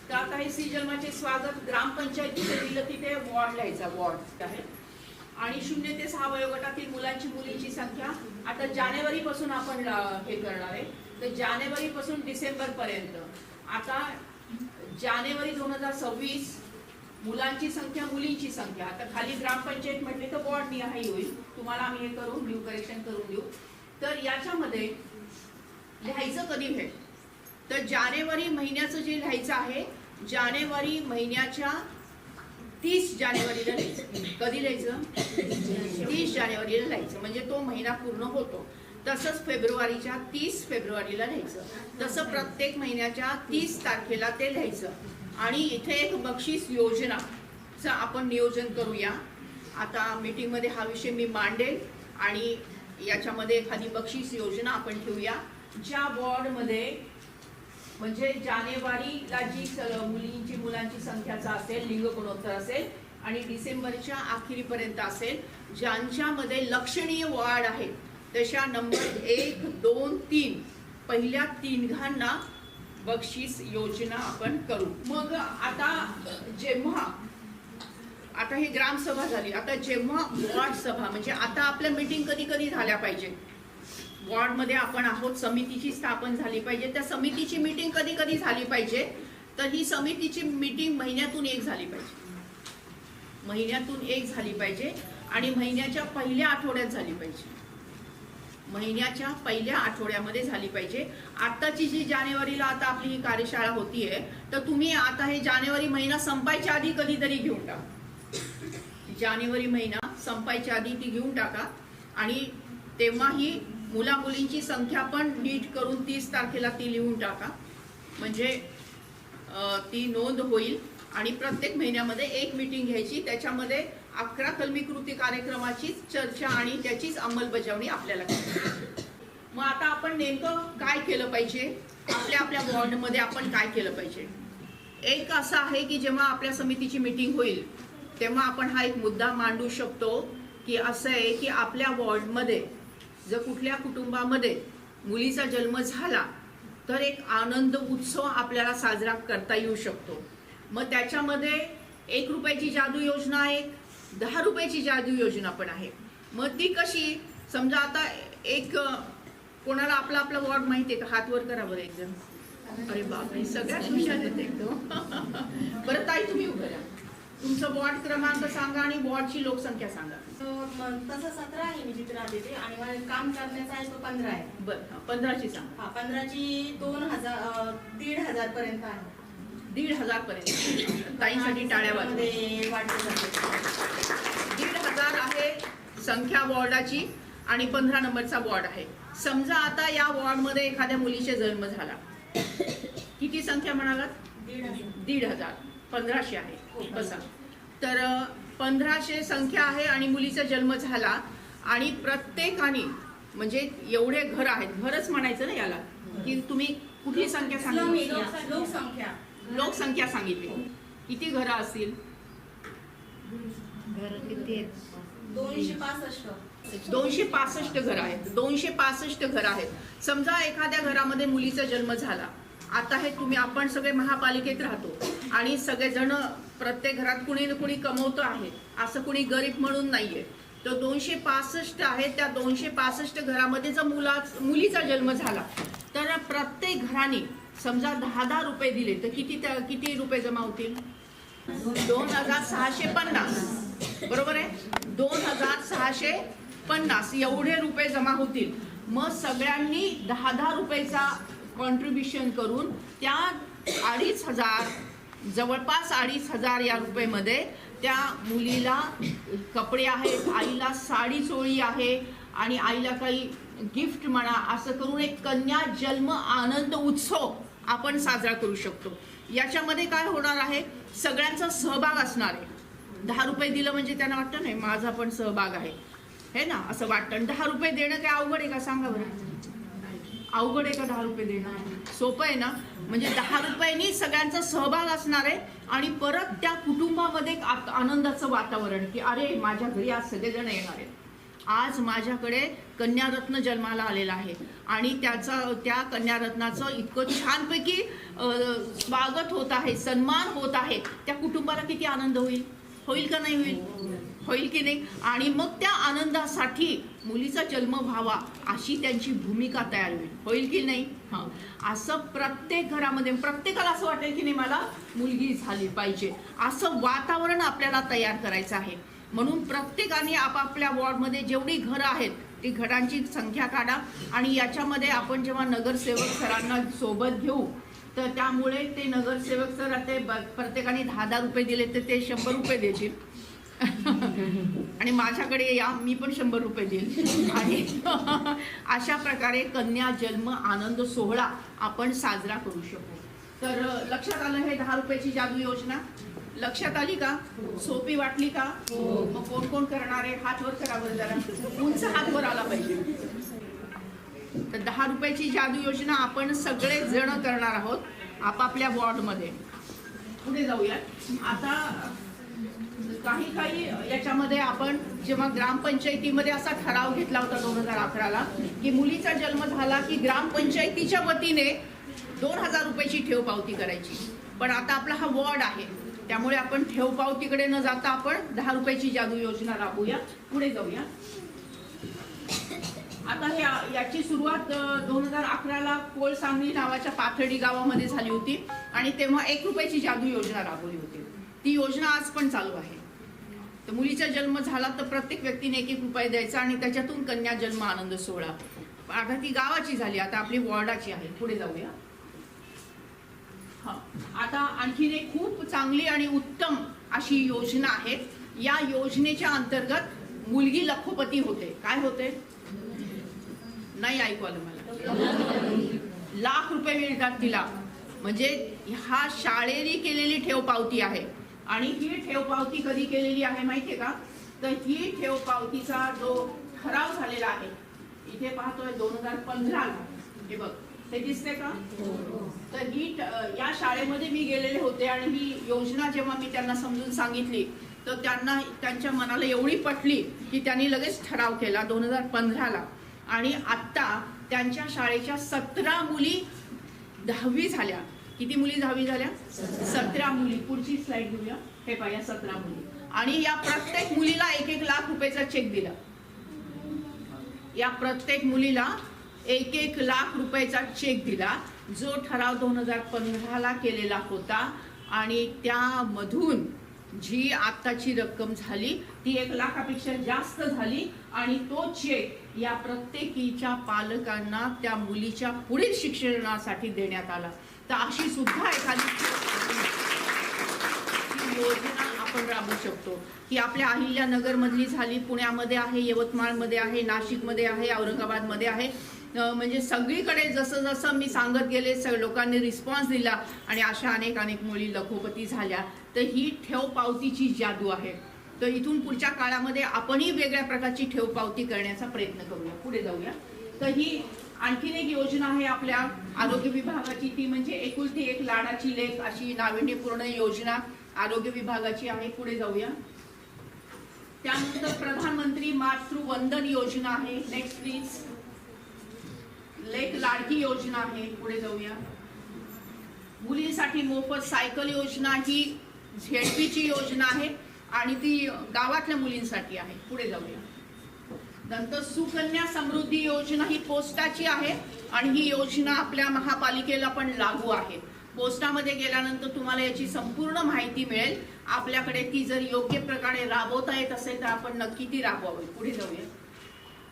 तर आता हे श्री जन्माचे स्वागत ग्रामपंचायतीचे दिलं तिथे वॉर्ड लिहायचा, वॉर्ड आहे. आणि 0 ते 6 वयोगटातील मुलींची संख्या आता जानेवारी पासून आपण हे करणार आहे. तर जानेवारी पासून डिसेंबर पर्यंत, आता जानेवारी 2026 मुलांची संख्या मुलींची संख्या. आता खाली ग्रामपंचायत म्हटले तर वॉर्ड निहाय होईल. तुम्हाला आम्ही हे करून न्यू करेक्शन करून देऊ. तर याच्यामध्ये लिहायचं कधी हे, तर जानेवारी महिन्याचं जे लिहायचं आहे, जानेवारी महिन्याच्या 30 जानेवारीला लिहायचं. कधी लिहायचं? 30 जानेवारीला लिहायचं, म्हणजे तो महिना पूर्ण होतो. तसंच फेब्रुवारीच्या 30 फेब्रुवारीला लिहायचं. तसं प्रत्येक महिन्याच्या 30 तारखेला ते लिहायचं. आणि इथे एक बक्षीस योजनाचं आपण नियोजन करूया. आता मीटिंगमध्ये हा विषय मी मांडेल आणि याच्यामध्ये एखादी बक्षीस योजना आपण ठेवूया. ज्या वॉर्डमध्ये म्हणजे जानेवारीला जी मुलांची संख्याचा असेल, लिंग गुणोत्तर असेल आणि डिसेंबरच्या अखेरीपर्यंत असेल, ज्यांच्यामध्ये लक्षणीय वाढ आहे तशा नंबर 1, 2, 3 पहिल्या 3 घांना बक्षीस योजना आपण करू. मग आता हे ग्रामसभा झाली. आता जेव्हा वॉर्ड सभा, म्हणजे आता आपल्या मीटिंग कधी कधी झाल्या पाहिजे. वॉर्डमध्ये आपण आहोत, समितीची स्थापन झाली पाहिजे. त्या समितीची मीटिंग कधी कधी झाली पाहिजे, तर ही समितीची मीटिंग महिन्यातून एक झाली पाहिजे. आणि महिन्याच्या पहिल्या आठवड्यात झाली पाहिजे. महिन्याच्या पहिल्या आठवड्यामध्ये झाली पाहिजे. आताची जी जानेवारीला आता आपली ही कार्यशाळा होतीये, तर तुम्ही आता हे जानेवारी महिना संपायच्या आधी कधीतरी घेऊन टाका. जानेवारी महिना संपायच्या आधी ती घेऊन टाका आणि तेव्हा ही मुला मुलींची संख्या पण नीट करून 30 तारखेला ती लिहून टाका, म्हणजे ती नोंद होईल. आणि प्रत्येक महिन्यामध्ये एक मीटिंग घ्यायची, त्याच्यामध्ये 11 कलमी कृती कार्यक्रमाची चर्चा आणि त्याचीच अंमलबजावणी आपल्याला करायची. मग आता आपण नेमकं काय केलं पाहिजे, आपल्या आपल्या वॉर्डमध्ये आपण काय केलं पाहिजे. एक असं आहे की जेव्हा आपल्या समितीची मीटिंग होईल तेव्हा आपण हा एक मुद्दा मांडू शकतो की असं आहे की आपल्या वॉर्डमध्ये जर कुठल्या कुटुंबामध्ये मुलीचा जन्म झाला तर एक आनंद उत्सव आपल्याला साजरा करता येऊ शकतो. मग त्याच्यामध्ये 1 रुपयाची जादू योजना आहे, 10 रुपयाची जादू योजना पण आहे. मग ती कशी, समजा आता एक कोणाला आपला आपला वॉर्ड माहिती आहे का, हात वर करा बरं एकदम. अरे बापरे, सगळ्यात हुशार आहेत एकदम. बरं ताई तुम्ही उभं राहा, तुमचं वॉर्ड क्रमांक सांगा आणि वॉर्डची लोकसंख्या सांगा. तसं 17 आहे मी जिथे राहते ते, आणि मला काम करण्याचा आहे तो 15 आहे. बरं 15ची सांगा. हा 15ची 2000 1,500 पर्यंत आहे. 1,500 पर्यंत. ताईंसाठी टाळ्या वाजवा. वाटले जाते. 1,500 आहे संख्या वॉर्डाची आणि 15 नंबरचा वॉर्ड आहे. समजा आता या वॉर्डमध्ये एखाद्या मुलीचा जन्म झाला, किती संख्या म्हणालात? 1,500. 1500 आहे बसा. तर 1500 संख्या आहे आणि मुलीचा जन्म झाला आणि प्रत्येकाने, म्हणजे एवढे घर आहेत, घरच म्हणायचं ना याला, की तुम्ही कुठली संख्या सांगितली? लोकसंख्या सांगितली. किती घरं असतील? 265 घरं आहेत. 265 घरं आहेत. समजा एखाद्या घरामध्ये मुलीचा जन्म झाला, आता हे तुम्ही आपण सगळे महापालिकेत राहतो आणि सगळेजण प्रत्येक घरात कुणी ना कुणी कमवतं आहे, असं कुणी गरीब म्हणून नाहीये. तर 265 आहे. त्या 265 घरामध्ये जर मुलीचा जन्म झाला तर प्रत्येक घराने समजा 10 रुपये दिले तर किती रुपये जमा होतील? 2,650. बरोबर आहे, 2,650 एवढे रुपये जमा होतील. मग सगळ्यांनी 10 रुपयेचा कॉन्ट्रीब्युशन करून त्या 2,500, जवळपास 2,500 या रुपयेमध्ये त्या मुलीला कपडे आहेत, आईला साडी चोळी आहे आणि आईला काही गिफ्ट म्हणा, असं करून एक कन्या जन्म आनंद उत्सव आपण साजरा करू शकतो. याच्यामध्ये काय होणार आहे, सगळ्यांचा सहभाग असणार आहे. 10 रुपये दिलं म्हणजे त्यांना वाटतं नाही माझा पण सहभाग आहे, हे ना, असं वाटतं. 10 रुपये देणं काय अवघड आहे का, सांगा बरं? अवघड आहे का 10 रुपये देणं? सोपं आहे ना. म्हणजे 10 रुपयांनी सगळ्यांचा सहभाग असणार आहे आणि परत त्या कुटुंबामध्ये एक आनंदाचं वातावरण, की अरे माझ्या घरी आज सगळेजण येणार आहेत, आज माझ्याकडे कन्यारत्न जन्माला आलेला आहे आणि त्या कन्यारत्नाचं इतकं छानपैकी स्वागत होत आहे, सन्मान होत आहे. त्या कुटुंबाला किती आनंद होईल का नाही होईल? होईल की नाही? आणि मग त्या आनंदासाठी मुलीचा जन्म व्हावा अशी त्यांची भूमिका तयार होईल की नाही? असं प्रत्येक घरामध्ये प्रत्येकाला असं वाटेल की नाही मला मुलगी झाली पाहिजे, असं वातावरण आपल्याला तयार करायचं आहे. म्हणून प्रत्येकाने आपापल्या वॉर्डमध्ये जेवढी घरं आहेत ती घरांची संख्या काढा आणि याच्यामध्ये आपण जेव्हा नगरसेवक सरांना सोबत घेऊ तर त्यामुळे ते नगरसेवक सर ते प्रत्येकाने 10 रुपये दिले तर ते 100 रुपये देतील आणि माझ्याकडे या, मी पण 100 रुपये देईल आणि अशा प्रकारे कन्या जन्म आनंद सोहळा आपण साजरा करू शकू. तर लक्षात आलं हे 10 रुपयाची जादू योजना? लक्षात आली का? सोपी वाटली का? मग कोण कोण करणार आहे? हात वर करा बरं जरा, उंच हात वर आला पाहिजे. तर 10 रुपयाची जादू योजना आपण सगळे जण करणार आहोत आपापल्या वॉर्डमध्ये. पुढे जाऊया. आता काही याच्यामध्ये आपण जेव्हा ग्रामपंचायतीमध्ये असा ठराव घेतला होता 2011ला की मुलीचा जन्म झाला की ग्रामपंचायतीच्या वतीने 2,000 रुपयाची ठेव पावती करायची. पण आता आपला हा वॉर्ड आहे त्यामुळे आपण ठेव पावतीकडे न जाता आपण 10 रुपयाची जादू योजना राबवूया. पुढे जाऊया. आता याची सुरुवात 2011ला कोळसांगली नावाच्या पाथर्डी गावामध्ये झाली होती आणि तेव्हा 1 रुपयाची जादू योजना राबवली होती. ती योजना आज पण चालू आहे. तर मुलीचा जन्म झाला तर प्रत्येक व्यक्तीने 1-1 रुपये द्यायचा आणि त्याच्यातून कन्या जन्म आनंद सोहळा. आता ती गावाची झाली, आता आपली वॉर्डाची आहे. पुढे जाऊया. आता आणखीन एक खूप चांगली आणि उत्तम अशी योजना आहे या योजनेच्या अंतर्गत मुलगी लखोपती होते. काय होते? नाही ऐकू आलं मला. लाख रुपये मिळतात तिला. म्हणजे हा शाळेने केलेली ठेव पावती आहे. आणि ही ठेव पावती कधी केलेली आहे माहितीये का? तर ही ठेव पावतीचा जो ठराव झालेला आहे, इथे पाहतोय 2015 ला. हे बघ, ते दिसते का? तर ही या शाळेमध्ये मी गेलेले होते आणि ही योजना जेव्हा मी त्यांना समजून सांगितली तर त्यांना त्यांच्या मनाला एवढी पटली की त्यांनी लगेच ठराव केला 2015 ला. आणि आता त्यांच्या शाळेच्या 17 मुली 10वी झाल्या. किती मुली 10वी झाल्या? 17 मुली. पुढची स्लाइड घेऊया. हे पहा, 17 मुली. आणि या प्रत्येक मुलीला 1-1 लाख रुपयाचा चेक दिला. या प्रत्येक मुलीला 1-1 लाख रुपयाचा चेक दिला, जो ठराव 2015 ला केलेला होता. आणि त्यामधून जी आताची रक्कम झाली ती 1 लाखापेक्षा जास्त झाली. आणि तो चेक या प्रत्येकीच्या पालकांना त्या मुलीच्या पुढील शिक्षणासाठी देण्यात आला. तर अशी सुद्धा एखादी योजना आपण राबवू शकतो की आपल्या अहिल्यानगर मधली झाली, पुण्यामध्ये आहे, यवतमाळमध्ये आहे, नाशिकमध्ये आहे, औरंगाबादमध्ये आहे. म्हणजे सगळीकडे जसं जसं मी सांगत गेले लोकांनी रिस्पॉन्स दिला आणि अशा अनेक मुली लखोपती झाल्या. तर ही ठेव पावतीची जादू आहे. तर इथून पुढच्या काळामध्ये आपणही वेगळ्या प्रकारची ठेव पावती करण्याचा प्रयत्न करूया. पुढे जाऊया. तर ही आणखीन एक योजना आहे आपल्या आरोग्य विभागाची, ती म्हणजे एकुलती एक लाडाची लेक अशी नाविन्यपूर्ण योजना आरोग्य विभागाची आहे. पुढे जाऊया. त्यानंतर प्रधानमंत्री मातृवंदन योजना आहे. Next please. लेक लाडकी योजना आहे. पुढे जाऊया. मुलींसाठी मोफत सायकल योजना ही झेडपीची योजना आहे आणि ती गावातल्या मुलींसाठी आहे. पुढे जाऊया. नंतर सुकन्या समृद्धी योजना ही पोस्टाची आहे आणि ही योजना आपल्या महापालिकेला पण लागू आहे. पोस्टामध्ये गेल्यानंतर तुम्हाला याची संपूर्ण माहिती मिळेल. आपल्याकडे ती जर योग्य प्रकारे राबवता येत असेल तर आपण नक्की ती राबवावी. पुढे जाऊया.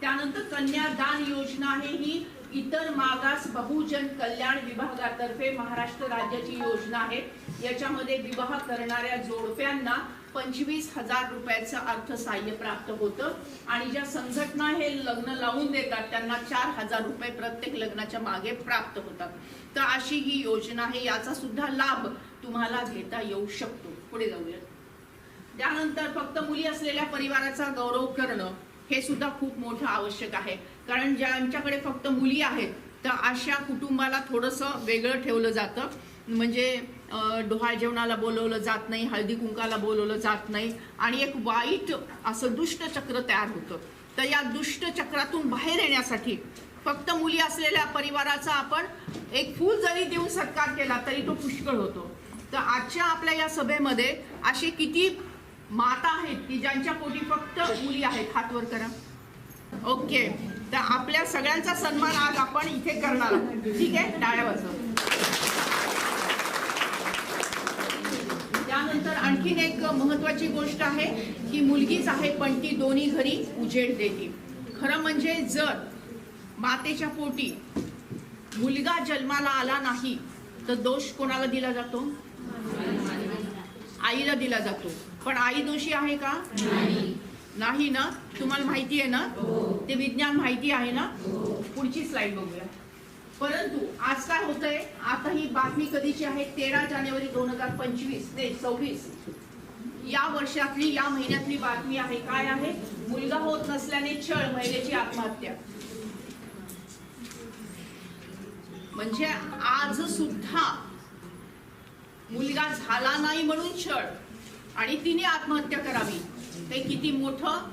त्यानंतर कन्यादान योजना आहे. ही इतर मागास बहुजन कल्याण विभागातर्फे महाराष्ट्र राज्याची योजना आहे. याच्यामध्ये विवाह करणाऱ्या जोडप्यांना 25,000 रुपयाचं अर्थसहाय्य प्राप्त होतं आणि ज्या संघटना हे लग्न लावून देतात त्यांना 4,000 रुपये प्रत्येक लग्नाच्या मागे प्राप्त होतात. तर अशी ही योजना आहे. याचा सुद्धा लाभ तुम्हाला घेता येऊ शकतो. पुढे जाऊया. त्यानंतर फक्त मुली असलेल्या परिवाराचा गौरव करणं हे सुद्धा खूप मोठं आवश्यक आहे. कारण ज्यांच्याकडे फक्त मुली आहेत तर अशा कुटुंबाला थोडंसं वेगळं ठेवलं जातं. म्हणजे डोहाळ जेवणाला बोलवलं जात नाही, हळदी कुंकाला बोलवलं जात नाही आणि एक वाईट असं दुष्ट चक्र तयार होतं. तर या दुष्ट चक्रातून बाहेर येण्यासाठी फक्त मुली असलेल्या परिवाराचा आपण एक फूल जरी देऊन सत्कार केला तरी तो पुष्कळ होतो. तर आजच्या आपल्या या सभेमध्ये असे किती माता आहेत की ज्यांच्या पोटी फक्त मुली आहेत? हात वर करा. ओके. तर आपल्या सगळ्यांचा सन्मान आज आपण इथे करणार आहोत. ठीक आहे, टाळ्या वाजवा. त्यानंतर आणखीन एक महत्वाची गोष्ट आहे की मुलगीच आहे पण ती दोन्ही घरी उजेड देते. खरं म्हणजे जर मातेच्या पोटी मुलगा जन्माला आला नाही तर दोष कोणाला दिला जातो? आईला दिला जातो. पण आई दोषी आहे का? नाही ना. तुम्हाला माहिती आहे ना? ते विज्ञान माहिती आहे ना? पुढची स्लाइड बघूया. परंतु आज काय होतंय, आता ही बातमी कधीची आहे? 13 जानेवारी 2025 या वर्षातली या महिन्यातली बातमी आहे. काय आहे? मुलगा होत नसल्याने छळ, महिलेची आत्महत्या. म्हणजे आज सुद्धा मुलगा झाला नाही म्हणून छळ आणि तिने आत्महत्या करावी, हे किती मोठं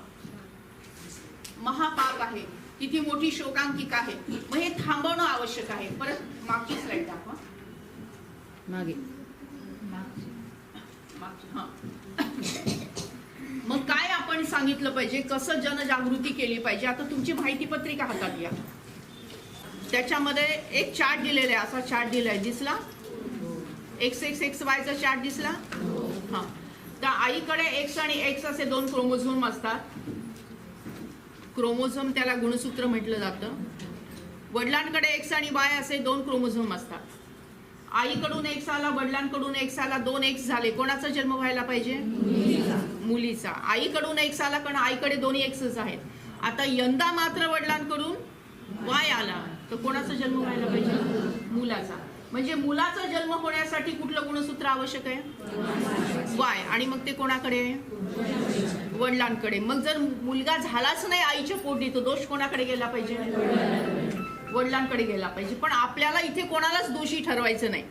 महापाप आहे, किती मोठी शोकांतिका आहे. मग हे थांबवणं आवश्यक आहे. परत मागची स्लाइड दाखवा. मागे मग काय आपण सांगितलं पाहिजे, कसं जनजागृती केली पाहिजे. आता तुमची माहिती पत्रिका हातात घ्या. त्याच्यामध्ये एक चार्ट दिलेला आहे. असा चार्ट दिलाय, दिसला? XXXY चा चार्ट दिसला? हा. तर आईकडे X आणि X असे 2 क्रोमोझोम असतात. क्रोमोझोम त्याला गुणसूत्र म्हटलं जातं. वडिलांकडे X आणि Y असे 2 क्रोमोझोम असतात. आईकडून X आला, वडिलांकडून X आला, 2 X झाले. कोणाचा जन्म व्हायला पाहिजे? मुलीचा. आईकडून X आला कारण आईकडे दोन्ही Xच आहेत. आता यंदा मात्र वडिलांकडून Y आला तर कोणाचा जन्म व्हायला पाहिजे? मुलाचा. म्हणजे मुलाचा जन्म होण्यासाठी कुठलं गुणसूत्र आवश्यक आहे? Y. आणि मग ते कोणाकडे? वडिलांकडे. मग जर मुलगा झालाच नाही आईच्या पोटी तर दोष कोणाकडे गेला पाहिजे? वडिलांकडे गेला पाहिजे. पण आपल्याला इथे कोणालाच दोषी ठरवायचं नाही.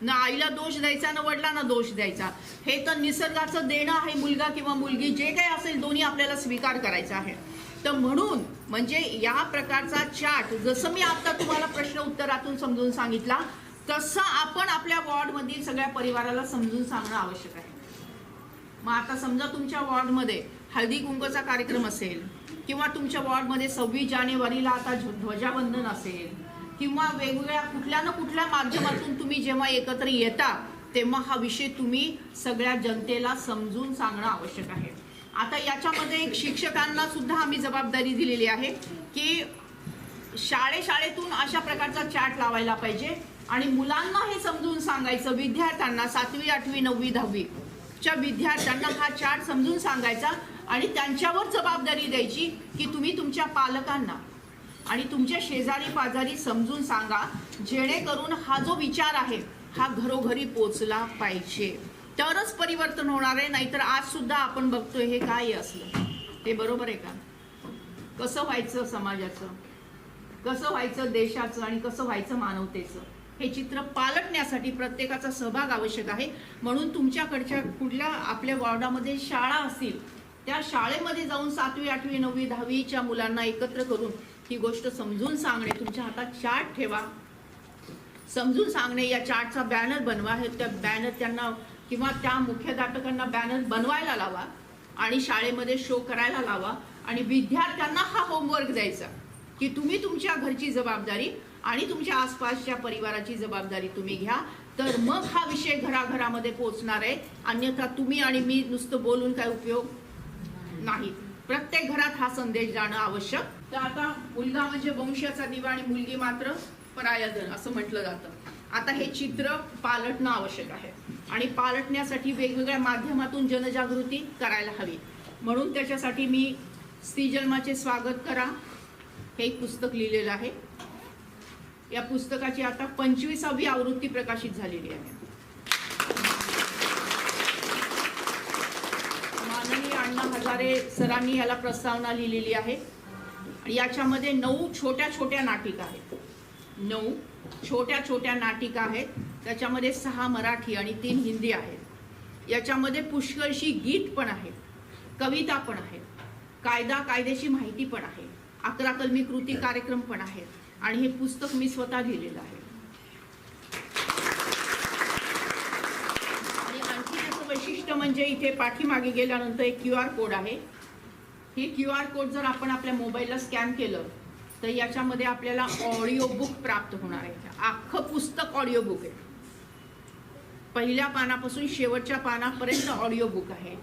ना आईला दोष द्यायचा ना वडिलांना दोष द्यायचा. हे तर निसर्गाचं देणं आहे. मुलगा किंवा मुलगी जे काही असेल दोन्ही आपल्याला स्वीकार करायचा आहे. तर म्हणून म्हणजे या प्रकारचा चार्ट जसं मी आता तुम्हाला प्रश्न उत्तरातून समजून सांगितला तसं आपण आपल्या वॉर्डमधील सगळ्या परिवाराला समजून सांगणं आवश्यक आहे. मग आता समजा तुमच्या वॉर्डमध्ये हळदी कुंकूचा कार्यक्रम असेल किंवा तुमच्या वॉर्डमध्ये 26 जानेवारीला आता ध्वजावंदन असेल किंवा वेगवेगळ्या कुठल्या ना कुठल्या माध्यमातून तुम्ही जेव्हा एकत्र येता तेव्हा हा विषय तुम्ही सगळ्या जनतेला समजून सांगणं आवश्यक आहे. आता याच्यामध्ये एक शिक्षकांना सुद्धा आम्ही जबाबदारी दिलेली आहे की शाळेतून अशा प्रकारचा चार्ट लावायला पाहिजे आणि मुलांना हे समजून सांगायचं. विद्यार्थ्यांना 7वी 8वी 9वी 10वी च्या विद्यार्थ्यांना हा चार्ट समजून सांगायचा आणि त्यांच्यावर जबाबदारी द्यायची की तुम्ही तुमच्या पालकांना आणि तुमच्या शेजारी पाजारी समजून सांगा जेणेकरून हा जो विचार आहे हा घरोघरी पोचला पाहिजे. तरच परिवर्तन होणार आहे. नाहीतर आज सुद्धा आपण बघतोय हे काय असलं ते बरोबर आहे का? कसं व्हायचं समाजाचं, कसं व्हायचं देशाचं आणि कसं व्हायचं मानवतेचं हे चित्र पालटण्यासाठी प्रत्येकाचा सहभाग आवश्यक आहे. म्हणून तुमच्याकडच्या कुठल्या आपल्या वॉर्डामध्ये शाळा असतील त्या शाळेमध्ये जाऊन 7वी 8वी 9वी 10वीच्या मुलांना एकत्र करून ही गोष्ट समजून सांगणे. तुमच्या हातात चार्ट ठेवा, समजून सांगणे. या चार्टचा बॅनर बनवा. त्या बॅनर त्यांना किंवा त्या मुख्याध्यापकांना बॅनर बनवायला लावा आणि शाळेमध्ये शो करायला लावा आणि विद्यार्थ्यांना हा होमवर्क द्यायचा की तुम्ही तुमच्या घरची जबाबदारी आणि तुमच्या आसपासच्या परिवाराची जबाबदारी तुम्ही घ्या. तर मग हा विषय घराघरामध्ये पोहोचणार आहे. अन्यथा तुम्ही आणि मी नुसतं बोलून काय उपयोग नाही. प्रत्येक घरात हा संदेश जाणं आवश्यक. तर आता मुलगा म्हणजे वंशाचा दिवा आणि मुलगी मात्र परायधन असं म्हटलं जातं. आता हे चित्र पालटणं आवश्यक आहे आणि पालटण्यासाठी वेगवेगळ्या माध्यमातून जनजागृती करायला हवी. म्हणून त्याच्यासाठी मी स्त्री जन्माचे स्वागत करा हे एक पुस्तक लिहिलेलं आहे. या पुस्तकाची आता 25वी आवृत्ती प्रकाशित झालेली आहे. माननीय अण्णा हजारे सरांनी याला प्रस्तावना लिहिलेली आहे. याच्यामध्ये 9 छोट्या छोट्या नाटिका आहेत. 9 छोट्या छोट्या नाटिका आहेत. त्याच्यामध्ये 6 मराठी आणि 3 हिंदी आहेत. याच्यामध्ये पुष्कळशी गीत पण आहेत, कविता पण आहेत, कायद्याची माहिती पण आहे, 11 कलमी कृती कार्यक्रम पण आहेत आणि हे पुस्तक मी स्वतः लिहिलेलं आहे. आणि आणखी त्याचं वैशिष्ट्य म्हणजे इथे पाठीमागे गेल्यानंतर एक QR कोड आहे. हे QR कोड जर आपण आपल्या मोबाईलला स्कॅन केलं तर याच्यामध्ये आपल्याला ऑडिओ बुक प्राप्त होणार आहे. अख्खं पुस्तक ऑडिओ बुक आहे. पहिल्या पानापासून शेवटच्या पानापर्यंत ऑडिओ बुक आहे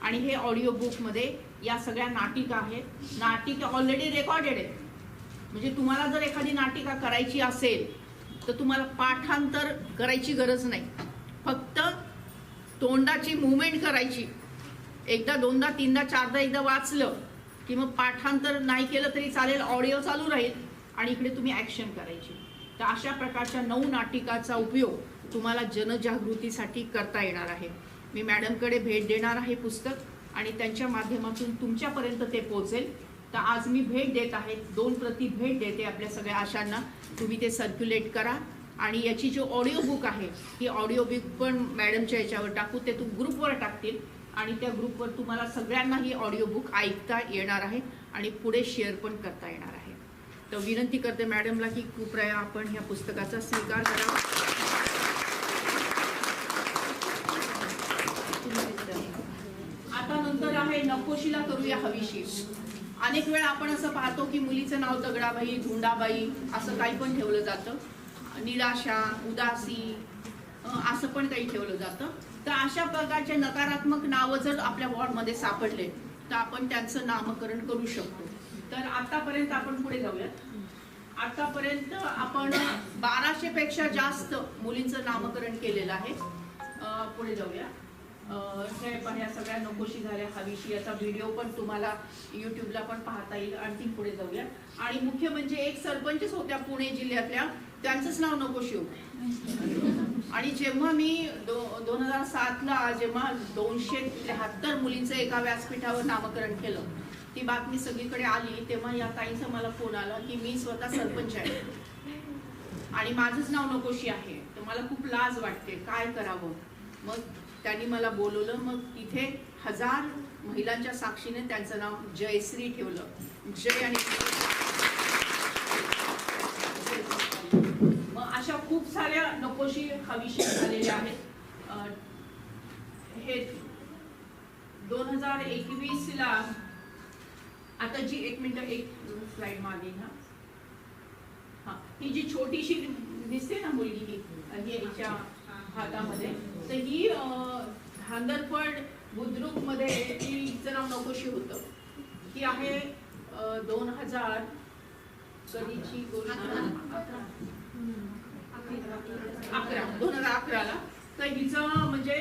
आणि हे ऑडिओ बुकमध्ये या सगळ्या नाटिका आहेत. नाटिका ऑलरेडी रेकॉर्डेड आहे. म्हणजे तुम्हाला जर एखादी नाटिका करायची असेल तर तुम्हाला पाठांतर करायची गरज नाही. फक्त तोंडाची मुवमेंट करायची. एकदा दोनदा तीनदा चारदा एकदा वाचलं की मग पाठांतर नाही केलं तरी चालेल, ऑडिओ चालू राहील आणि इकडे तुम्ही ॲक्शन करायची. तर अशा प्रकारच्या 9 नाटिकाचा उपयोग तुम्हाला जनजागृतीसाठी करता येणार आहे. मी मॅडमकडे भेट देणार आहे पुस्तक आणि त्यांच्या माध्यमातून तुमच्यापर्यंत ते पोहोचेल. तर आज मी भेट देत आहे, 2 प्रती भेट देते आपल्या सगळ्या आशांना. तुम्ही ते सर्क्युलेट करा आणि याची जो ऑडिओ बुक आहे ही ऑडिओ बुक पण मॅडमच्या याच्यावर टाकू. ते ग्रुपवर टाकतील आणि त्या ग्रुपवर तुम्हाला सगळ्यांना ही ऑडिओ बुक ऐकता येणार आहे आणि पुढे शेअर पण करता येणार आहे. तर विनंती करते मॅडमला की कृपया आपण ह्या पुस्तकाचा स्वीकार करावा. आता नंतर आहे नकोशीला करूया हवीशी. अनेक वेळा आपण असं पाहतो की मुलीचं नाव दगडाबाई, धुंडाबाई असं काही पण ठेवलं जातं. निराशा, उदासी असं पण काही ठेवलं जातं. तर अशा प्रकारचे नकारात्मक नावं जर आपल्या वॉर्डमध्ये सापडले तर आपण त्यांचं नामकरण करू शकतो. तर आतापर्यंत आपण पुढे जाऊयात. आतापर्यंत आपण 1200 पेक्षा जास्त मुलींचं नामकरण केलेलं आहे. पुढे जाऊया. हे ह्या सगळ्या नकोशी झाल्या हवीशी याचा व्हिडिओ पण तुम्हाला युट्यूबला पण पाहता येईल. आणखी पुढे जाऊया. आणि मुख्य म्हणजे एक सरपंचच होत्या पुणे जिल्ह्यातल्या, त्यांचंच नाव नकोशी होतं. आणि जेव्हा मी 2007ला जेव्हा 273 मुलींचं एका व्यासपीठावर नामकरण केलं, ती बातमी सगळीकडे आली, तेव्हा या ताईंचा मला फोन आला की मी स्वतः सरपंच आहे आणि माझंच नाव नकोशी आहे, तर मला खूप लाज वाटते, काय करावं. मग त्यांनी मला बोलवलं. मग तिथे 1000 महिलांच्या साक्षीने त्यांचं नाव जयश्री ठेवलं. जय आणि मग अशा खूप साऱ्या नकोशी हवीशी झालेल्या आहेत. हे 2021ला आता जी एक मिनिट एक स्लाइड मागे ना, हा ही जी छोटीशी दिसते ना मुलगी ही हिच्या हातामध्ये, तर ही धांदरफड बुद्रुक मध्ये तिचं नाव नकोशी होतं. ती आहे 2000 कधीची गोष्ट 2011ला. तर हिचं म्हणजे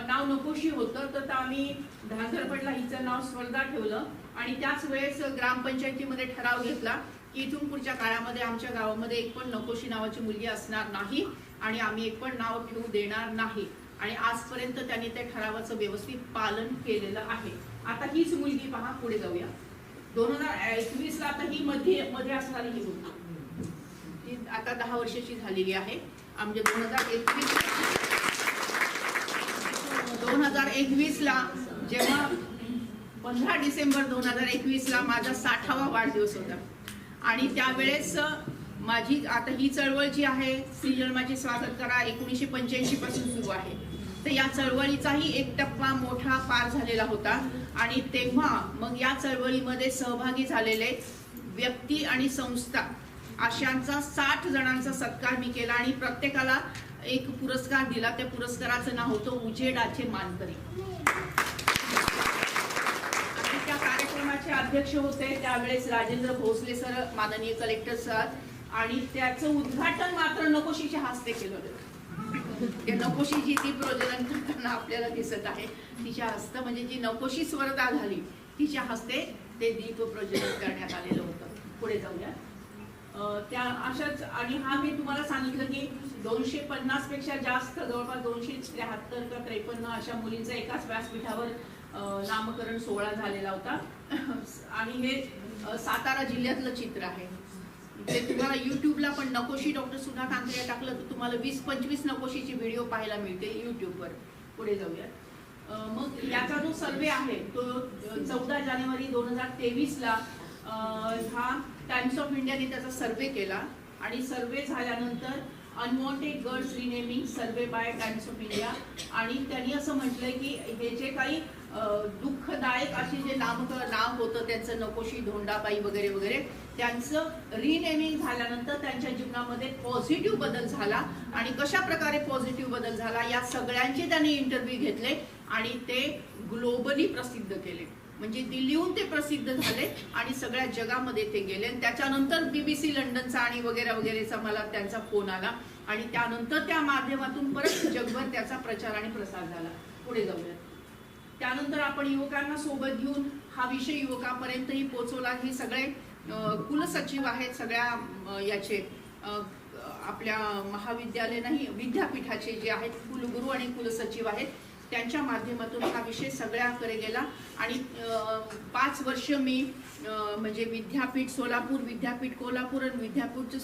नाव नकोशी होतं, तर आम्ही धांदरफडला हिचं नाव स्पर्धा ठेवलं. आणि त्याच वेळेस ग्रामपंचायतीमध्ये ठराव घेतला की इथून पुढच्या काळामध्ये आमच्या गावामध्ये एक पण नकोशी नावाची मुलगी असणार नाही आणि आम्ही एक पण नाव ठेवू देणार नाही. आणि आजपर्यंत त्यांनी त्या ठरावाचं व्यवस्थित पालन केलेलं आहे. आता हीच मुलगी पहा, पुढे जाऊया. 2021ला आता ही मध्ये असणारी ही मुलगी, ती आता 10 वर्षाची झालेली आहे. म्हणजे 2021ला जेव्हा 15 डिसेंबर 2021ला माझा 60वा वाढदिवस होता. आणि त्यावेळेस माझी आता ही चळवळ जी आहे स्त्री जन्माचे स्वागत करा 1985 पासून सुरू आहे. तर या चळवळीचाही एक टप्पा मोठा पार झालेला होता. आणि तेव्हा मग या चळवळीमध्ये सहभागी झालेले व्यक्ती आणि संस्था अशांचा 60 जणांचा सत्कार मी केला आणि प्रत्येकाला एक पुरस्कार दिला. त्या पुरस्काराचं नाव होतं उजेडाचे मानकरी. त्या कार्यक्रमाचे अध्यक्ष होते त्यावेळेस राजेंद्र भोसले सर, माननीय कलेक्टर सर. आणि त्याचं उद्घाटन मात्र नकोशीच्या हस्ते केलं होतं. त्या नकोशीची ती प्रज्वलन करताना आपल्याला दिसत आहे. तिच्या हस्ते म्हणजे जी नकोशी स्पर्धा झाली तिच्या हस्ते ते दीप प्रज्वलन करण्यात आलेलं होतं. पुढे जाऊया. त्या अशाच आणि हा मी तुम्हाला सांगितलं की 250 पेक्षा जास्त जवळपास 273 का 53 अशा मुलींचा एकाच व्यासपीठावर नामकरण सोहळा झालेला होता. आणि हे सातारा जिल्ह्यातलं चित्र आहे. ते तुम्हाला युट्यूबला पण नकोशी डॉक्टर सुधा कांकरे टाकलं तर तुम्हाला 20-25 नकोशीचे व्हिडिओ पाहायला मिळते युट्यूबवर. पुढे जाऊया. मग याचा जो सर्वे आहे तो 14 जानेवारी 2023ला हा टाइम्स ऑफ इंडियाने त्याचा सर्वे केला. आणि सर्वे झाल्यानंतर unwanted girls renaming survey by Times of India. आणि त्यांनी असं म्हटलंय की हे जे काही दुःखदायक असे जे नाव होतं त्यांचं नकोशी, धोंडाबाई वगैरे वगैरे, त्यांचं रिनेमिंग झाल्यानंतर त्यांच्या जीवनामध्ये पॉझिटिव्ह बदल झाला. आणि कशा प्रकारे पॉझिटिव्ह बदल झाला या सगळ्यांचे त्यांनी इंटरव्ह्यू घेतले आणि ते ग्लोबली प्रसिद्ध केले. म्हणजे दिल्लीहून ते प्रसिद्ध झाले आणि सगळ्या जगामध्ये ते गेले. त्याच्यानंतर BBC लंडनचा आणि वगैरे वगैरेचा मला त्यांचा फोन आला आणि त्यानंतर त्या माध्यमातून परत जगभर त्याचा प्रचार आणि प्रसार झाला. पुढे जाऊया. त्यानंतर आपण युवकांना सोबत घेऊन हा विषय युवकांपर्यंतही पोहोचवला. हे सगळे कुलसचिव आहेत सगळ्या याचे आपल्या महाविद्यालय नाही विद्यापीठाचे जे आहेत कुलगुरू आणि कुलसचिव आहेत त्यांच्या माध्यमातून हा विषय सगळ्याकडे गेला. आणि 5 वर्ष मी म्हणजे विद्यापीठ सोलापूर, विद्यापीठ कोल्हापूर आणि विद्यापीठ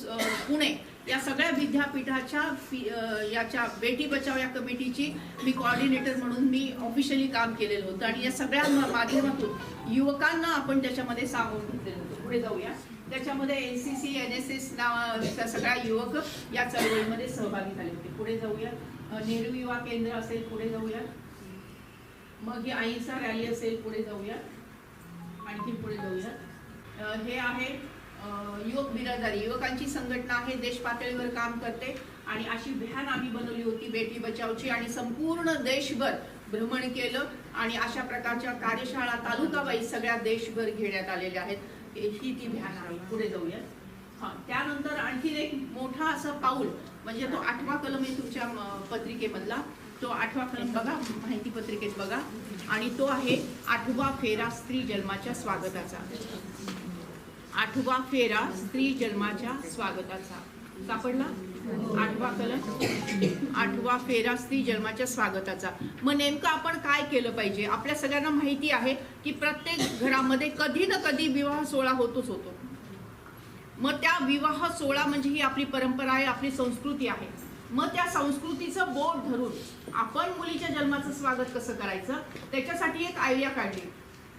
पुणे या सगळ्या विद्यापीठाच्या याच्या बेटी बचाव या कमिटीची मी कोऑर्डिनेटर म्हणून मी ऑफिशियली काम केलेलं होतं. आणि या सगळ्या माध्यमातून युवकांना आपण त्याच्यामध्ये सामावून घेतलेलं होतं. पुढे जाऊया. त्याच्यामध्ये NCC, NSS नावाच्या सगळ्या युवक या चळवळीमध्ये सहभागी झाले होते. पुढे जाऊया. नेहरू युवा केंद्र असेल, पुढे जाऊया. मग ही अहिंसा रॅली असेल, पुढे जाऊया. आणखी पुढे जाऊया. हे आहे युवक बिरादरी, युवकांची संघटना आहे, देश पातळीवर काम करते. आणि अशी व्हॅन आम्ही बनवली होती बेटी बचावची आणि संपूर्ण देशभर भ्रमण केलं. आणि अशा प्रकारच्या कार्यशाळा तालुका वाईज सगळ्या देशभर घेण्यात आलेल्या आहेत. ही ती व्हॅन आहे. पुढे जाऊया. त्यानंतर आणखी एक मोठा असं पाऊल म्हणजे तो 8वा कलम आहे तुमच्या पत्रिकेमधला. तो 8वा कलम बघा, माहिती पत्रिकेत बघा, आणि तो आहे 8वा फेरा स्त्री जन्माच्या स्वागताचा. 8वा फेरा स्त्री जन्माच्या स्वागताचा सापडला. 8वा कलम, 8वा फेरा स्त्री जन्माच्या स्वागताचा. मग नेमकं आपण काय केलं पाहिजे? आपल्या सगळ्यांना माहिती आहे की प्रत्येक घरामध्ये कधी ना कधी विवाह सोहळा होतोच होतो. मग त्या विवाह सोहळा म्हणजे ही आपली परंपरा आहे, आपली संस्कृती आहे. मग त्या संस्कृतीचं बोट धरून आपण मुलीच्या जन्माचं स्वागत कसं करायचं, त्याच्यासाठी एक आयडिया काढली.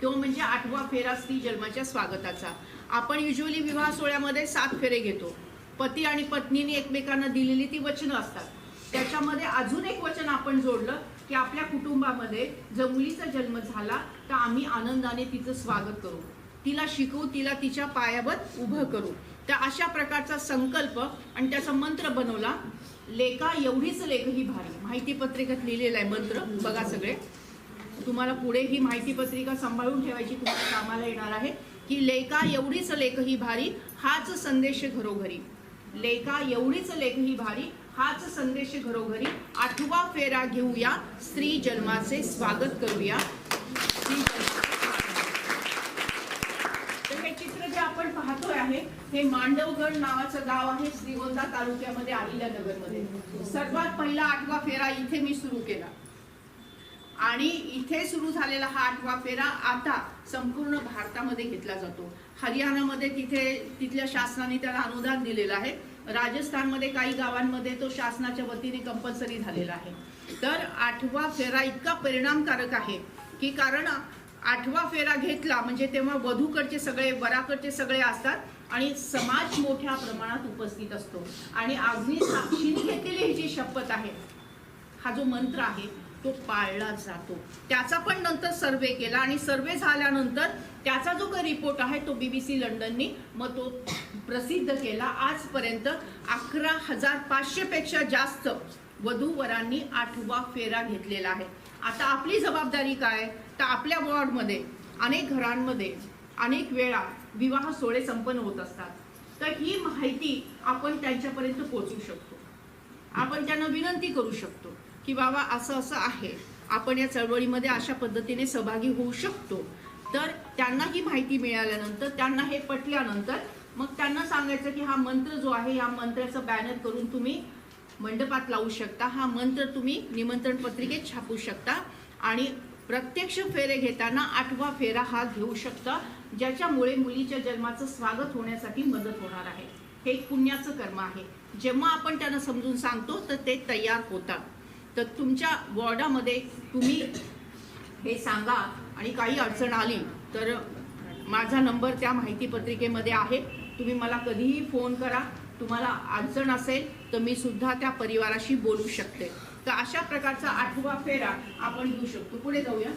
तो म्हणजे 8वा फेरा स्त्री जन्माच्या स्वागताचा. आपण युजली विवाह सोहळ्यामध्ये 7 फेरे घेतो. पती आणि पत्नीने एकमेकांना दिलेली ती वचनं असतात. त्याच्यामध्ये अजून एक वचन आपण जोडलं की आपल्या कुटुंबामध्ये जर मुलीचा जन्म झाला तर आम्ही आनंदाने तिचं स्वागत करू, तिला शिकवू, तिला तिच्या पायावर उभं करू. तर अशा प्रकारचा संकल्प आणि त्याचा मंत्र बनवला. लेका एवढीच लेख ही भारी, माहिती पत्रिकेत लिहिलेला आहे मंत्र बघा. सगळे तुम्हाला पुढे ही माहिती पत्रिका सांभाळून ठेवायची, तुम्हाला कामाला येणार आहे की लेका एवढीच लेख ही भारी, हाच संदेश घरोघरी. लेका एवढीच लेख ही भारी, हाच संदेश घरोघरी. 8वा फेरा घेऊया, स्त्री जन्माचे स्वागत करूया. तर हे चित्र जे आपण पाहतोय आहे हे मांडवगड नावाचं गाव आहे श्रीगोंदा तालुक्यामध्ये, अहिल्यानगरमध्ये. सर्वात पहिला 8वा फेरा इथे मी सुरू केला आणि इथे सुरू झालेला हा 8वा फेरा आता संपूर्ण भारतामध्ये घेतला जातो. हरियाणामध्ये तिथल्या शासनाने त्याला अनुदान दिलेलं आहे. राजस्थानमध्ये काही गावांमध्ये तो शासनाच्या वतीने कंपल्सरी झालेला आहे. तर 8वा फेरा इतका परिणामकारक आहे की कारण 8वा फेरा घेतला म्हणजे तेव्हा वधूकडचे सगळे, वराकडचे सगळे असतात आणि समाज मोठ्या प्रमाणात उपस्थित असतो. आणि अग्नी साक्षीने घेतलेली ही जी शपथ आहे, हा जो मंत्र आहे तो पाळला जातो. त्याचा पण नंतर सर्वे केला आणि सर्वे झाल्यानंतर त्याचा जो काही रिपोर्ट आहे तो BBC लंडननी मग तो प्रसिद्ध केला. आजपर्यंत 11,500 पेक्षा जास्त वधूवरांनी 8वा फेरा घेतलेला आहे. आता आपली जबाबदारी काय, तर आपल्या वॉर्डमध्ये अनेक घरांमध्ये अनेक वेळा विवाह सोहळे संपन्न होत असतात. तर ही माहिती आपण त्यांच्यापर्यंत पोहोचवू शकतो. आपण त्यांना विनंती करू शकतो की बाबा असं असं आहे, आपण या चळवळीमध्ये अशा पद्धतीने सहभागी होऊ शकतो. तर त्यांना ही माहिती मिळाल्यानंतर, त्यांना हे पटल्यानंतर मग त्यांना सांगायचं की हा मंत्र जो आहे, या मंत्राचं बॅनर करून तुम्ही मंडपात लावू शकता. हा मंत्र तुम्ही निमंत्रण पत्रिकेत छापू शकता आणि प्रत्यक्ष फेरे घेताना 8वा फेरा हा घेऊ शकता, ज्याच्यामुळे मुलीच्या जन्माचं स्वागत होण्यासाठी मदत होणार आहे. हे एक पुण्याचं कर्म आहे. जेव्हा आपण त्यांना समजून सांगतो तर ते तयार होतात. तर तुमच्या वॉर्डामध्ये तुम्ही हे सांगा आणि काही अडचण आली तर माझा नंबर त्या माहिती पत्रिकेमध्ये आहे. तुम्ही मला कधीही फोन करा. तुम्हाला अडचण असेल तर मी सुद्धा त्या परिवाराशी बोलू शकते. तर अशा प्रकारचा 8वा फेरा आपण घेऊ शकतो. पुढे जाऊया.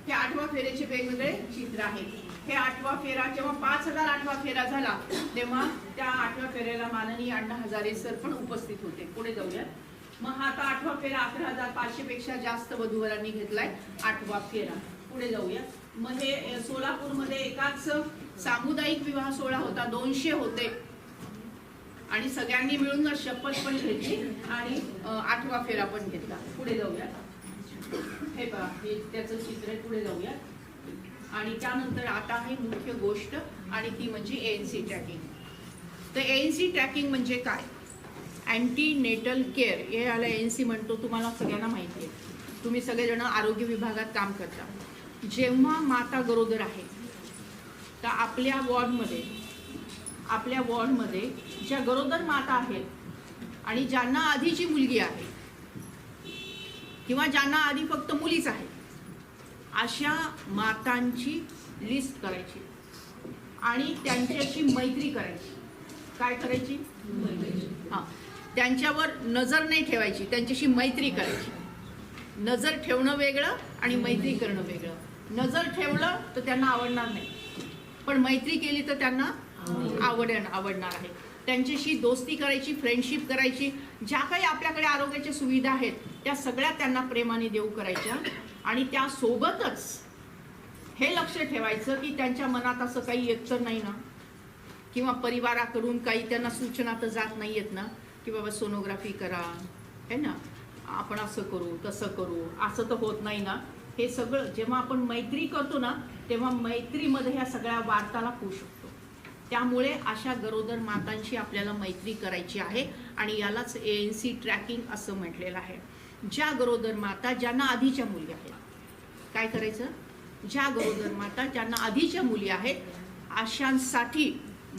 हे 8वा फेऱ्याचे वेगवेगळे चित्र आहेत. हे 8वा फेरा जेव्हा 5008वा फेरा झाला तेव्हा त्या 8व्या फेऱ्याला माननीय अण्णा हजारे सर पण उपस्थित होते. पुढे जाऊया. मग हा आता 8वा फेरा 11,500 पेक्षा जास्त वधूवरांनी घेतलाय 8वा फेरा. पुढे जाऊया. मग हे सोलापूरमध्ये एकाच सामुदायिक विवाह सोहळा होता, 200 होते आणि सगळ्यांनी मिळून शपथ पण घेतली आणि 8वा फेरा पण घेतला. पुढे जाऊया. हे पहा, हे त्याचं चित्र आहे. पुढे जाऊया. आणि त्यानंतर आता आहे मुख्य गोष्ट आणि ती म्हणजे ANC ट्रॅकिंग. तर ANC ट्रॅकिंग म्हणजे काय? अँटी नेटल केअर, याला ANC म्हणतो. तुम्हाला सगळ्यांना माहिती आहे, तुम्ही सगळेजण आरोग्य विभागात काम करता. जेव्हा माता गरोदर आहे तर आपल्या वॉर्डमध्ये ज्या गरोदर माता आहेत आणि ज्यांना आधीची मुलगी आहे किंवा ज्यांना आधी फक्त मुलीच आहे, अशा मातांची लिस्ट करायची आणि त्यांच्याशी मैत्री करायची. काय करायची? हां, त्यांच्यावर नजर नाही ठेवायची, त्यांच्याशी मैत्री करायची. नजर ठेवणं वेगळं आणि मैत्री करणं वेगळं. नजर ठेवलं तर त्यांना आवडणार नाही, पण मैत्री केली तर त्यांना आवडणार आहे. त्यांच्याशी दोस्ती करायची, फ्रेंडशिप करायची. ज्या काही आपल्याकडे आरोग्याच्या सुविधा आहेत त्या सगळ्या त्यांना प्रेमाने देऊ करायच्या. आणि त्यासोबतच हे लक्ष ठेवायचं की त्यांच्या मनात असं काही येत तर नाही ना, किंवा परिवाराकडून काही त्यांना सूचना तर जात नाही आहेत ना की बाबा सोनोग्राफी करा, है ना, आपण असं करू तसं करू, असं तर होत नाही ना. हे सगळं जेव्हा आपण मैत्री करतो ना, तेव्हा मैत्रीमध्ये ह्या सगळ्या वार्तालाप होऊ शकतो. त्यामुळे अशा गरोदर मातांशी आपल्याला मैत्री करायची आहे आणि यालाच ANC ट्रॅकिंग असं म्हटलेलं आहे. ज्या गरोदर माता ज्यांना आधीच्या मुली आहेत, काय करायचं, ज्या गरोदर माता ज्यांना आधीच्या मुली आहेत अशांसाठी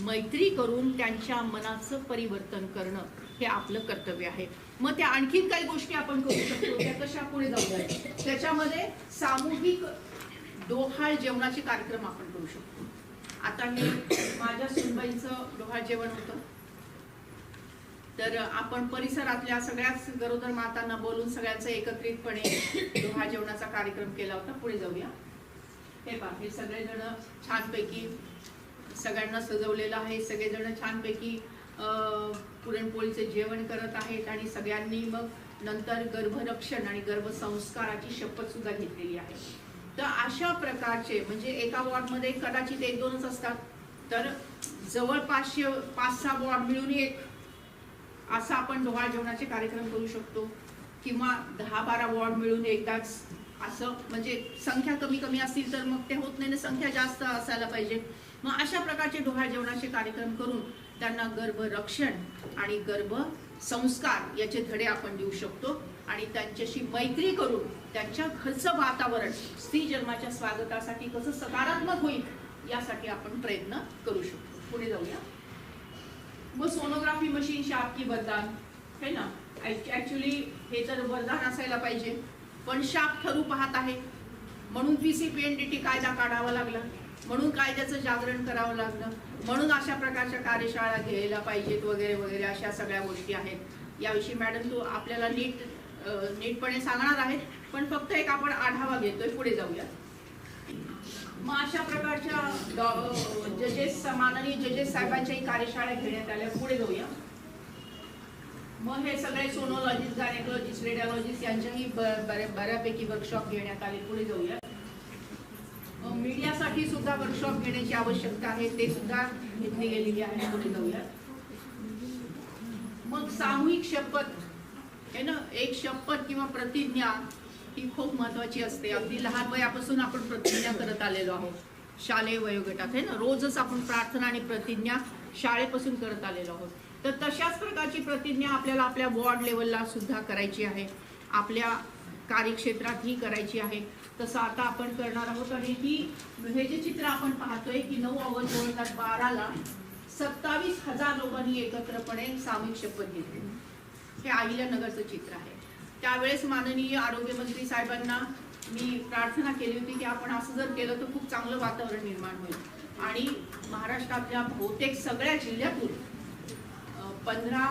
मैत्री करून त्यांच्या मनाचं परिवर्तन करणं हे आपलं कर्तव्य आहे. मग त्या आणखीन काही गोष्टी आपण करू शकतो, त्या कशा पुढे जाऊया. त्याच्यामध्ये सामूहिक डोहाळ जेवणाचे कार्यक्रम आपण करू शकतो. आता हे माझ्या सुनबाईंचं डोहाळ जेवण होतं, तर आपण परिसरातल्या सगळ्याच गरोदर मातांना बोलून सगळ्यांचा एकत्रितपणे डोहाळ जेवणाचा कार्यक्रम केला होता. पुढे जाऊया. हे पहा, हे सगळेजण छानपैकी सगळ्यांना सजवलेलं आहे. सगळेजण छानपैकी पुरणपोळीचे जेवण करत आहेत आणि सगळ्यांनी मग नंतर गर्भरक्षण आणि गर्भसंस्काराची शपथ सुद्धा घेतलेली आहे. तर अशा प्रकारचे म्हणजे एका वॉर्डमध्ये कदाचित 1-2च असतात, तर जवळपास 5-6 वॉर्ड मिळून एक असा आपण डोहाळ जेवणाचे कार्यक्रम करू शकतो, किंवा 10-12 वॉर्ड मिळून एकदाच असं. म्हणजे संख्या कमी कमी असतील तर मग ते होत नाही ना, संख्या जास्त असायला पाहिजे. मग अशा प्रकारचे डोहाळ जेवणाचे कार्यक्रम करून त्यांना गर्भरक्षण आणि गर्भ संस्कार याचे धडे आपण देऊ शकतो आणि त्यांच्याशी मैत्री करून त्यांच्या घरचं वातावरण स्त्री जन्माच्या स्वागतासाठी कसं सकारात्मक होईल यासाठी आपण प्रयत्न करू शकतो. पुढे जाऊया. मग सोनोग्राफी मशीन शाप की वरदान है ना. ऍक्च्युली हे तर वरदान असायला पाहिजे, पण शाप ठरू पाहत आहे म्हणून PCPNDT कायदा काढावा लागला, म्हणून कायद्याचं जागरण करावं लागलं, म्हणून अशा प्रकारच्या कार्यशाळा घ्यायला पाहिजेत वगैरे वगैरे अशा सगळ्या गोष्टी आहेत. याविषयी मॅडम तू आपल्याला नीटपणे सांगणार आहेत, पण फक्त एक आपण आढावा घेतोय. पुढे जाऊया. मग अशा प्रकारच्या जजेस माननीय जजेस साहेबांच्याही कार्यशाळा घेण्यात आल्या. पुढे जाऊया. मग हे सगळे सोनोलॉजिस्ट, गायनेकोलॉजिस्ट, रेडिओलॉजिस्ट यांच्याही बऱ्यापैकी वर्कशॉप घेण्यात आले. पुढे जाऊया. मीडियासाठी सुद्धा वर्कशॉप घेण्याची आवश्यकता आहे, ते सुद्धा घेतली गेलेली आहे. पुढे जाऊया. मग सामूहिक शपथ आहे ना, एक शपथ किंवा प्रतिज्ञा ही खूप महत्वाची असते. अगदी लहान वयापासून आपण प्रतिज्ञा करत आलेलो आहोत शालेय वयोगटात आहे ना. रोजच आपण प्रार्थना आणि प्रतिज्ञा शाळेपासून करत आलेलो आहोत. तर तशाच प्रकारची प्रतिज्ञा आपल्याला आपल्या वॉर्ड लेवलला सुद्धा करायची आहे, आपल्या कार्यक्षेत्रात ही करायची आहे. तसं आता आपण करणार आहोत. आणि हे जे चित्र आपण पाहतोय की 9 ऑगस्ट 2012ला 27,000 लोकांनी एकत्रपणे सामूहिक शपथ घेतली. हे अहिल्यानगरचं चित्र आहे. त्यावेळेस माननीय आरोग्यमंत्री साहेबांना मी प्रार्थना केली होती की आपण असं जर केलं तर खूप चांगलं वातावरण निर्माण होईल. आणि महाराष्ट्रातल्या बहुतेक सगळ्या जिल्ह्यातून 15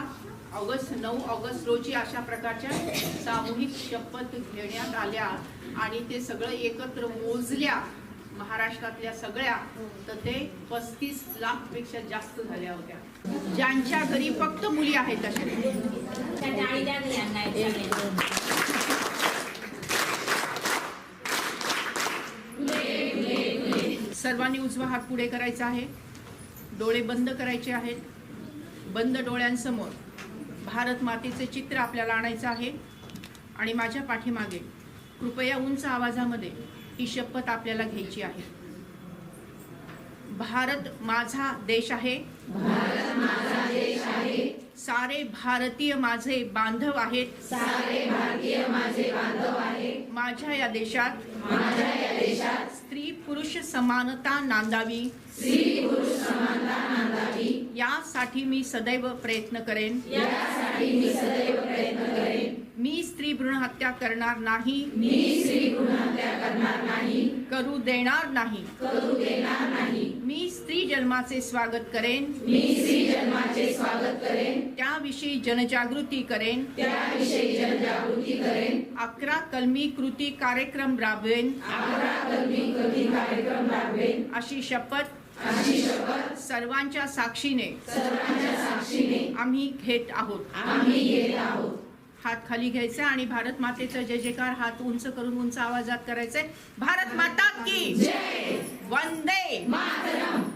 ऑगस्ट 9 ऑगस्ट रोजी अशा प्रकारच्या सामूहिक शपथ घेण्यात आल्या आणि ते सगळं एकत्र मोजल्या महाराष्ट्रातल्या सगळ्या, तर ते 35 लाख पेक्षा जास्त झाल्या होत्या. ज्यांच्या घरी फक्त मुली आहेत अशा सर्वांनी उजवा हात पुढे करायचा आहे, डोळे बंद करायचे आहेत. बंद डोळ्यांसमोर भारत मातेचे चित्र आपल्याला आणायचं आहे आणि माझ्या पाठीमागे कृपया उंच आवाजामध्ये ही शपथ आपल्याला घ्यायची आहे. भारत माझा देश आहे, भारत माझा देश आहे. सारे भारतीय माझे बांधव आहेत, सारे भारतीय माझे बांधव आहेत. माझ्या या देशात स्त्री पुरुष समानता नांदावी, स्त्री पुरुष समानता नांदावी यासाठी मी सदैव प्रयत्न करेन, यासाठी मी सदैव प्रयत्न करेन. मी स्त्री भ्रूण हत्या करणार नाही, मी स्त्री भ्रूण हत्या करणार नाही, करू देणार नाही, करू देणार नाही. मी स्त्री जन्माचे स्वागत करेन, मी स्त्री जन्माचे स्वागत करेन. त्याविषयी जनजागृती करेन, त्याविषयी जनजागृती करेन. 11 कलमी कृती कार्यक्रम राबवेन, 11 कलमी कृती कार्यक्रम राबवेन. अशी शपथ सर्वांच्या साक्षीने आम्ही घेत आहोत. हात खाली घ्यायचा आणि भारत मातेचा जय जयकार हात उंच करून उंच आवाजात करायचे. भारत माता की जय, वंदे मातरम.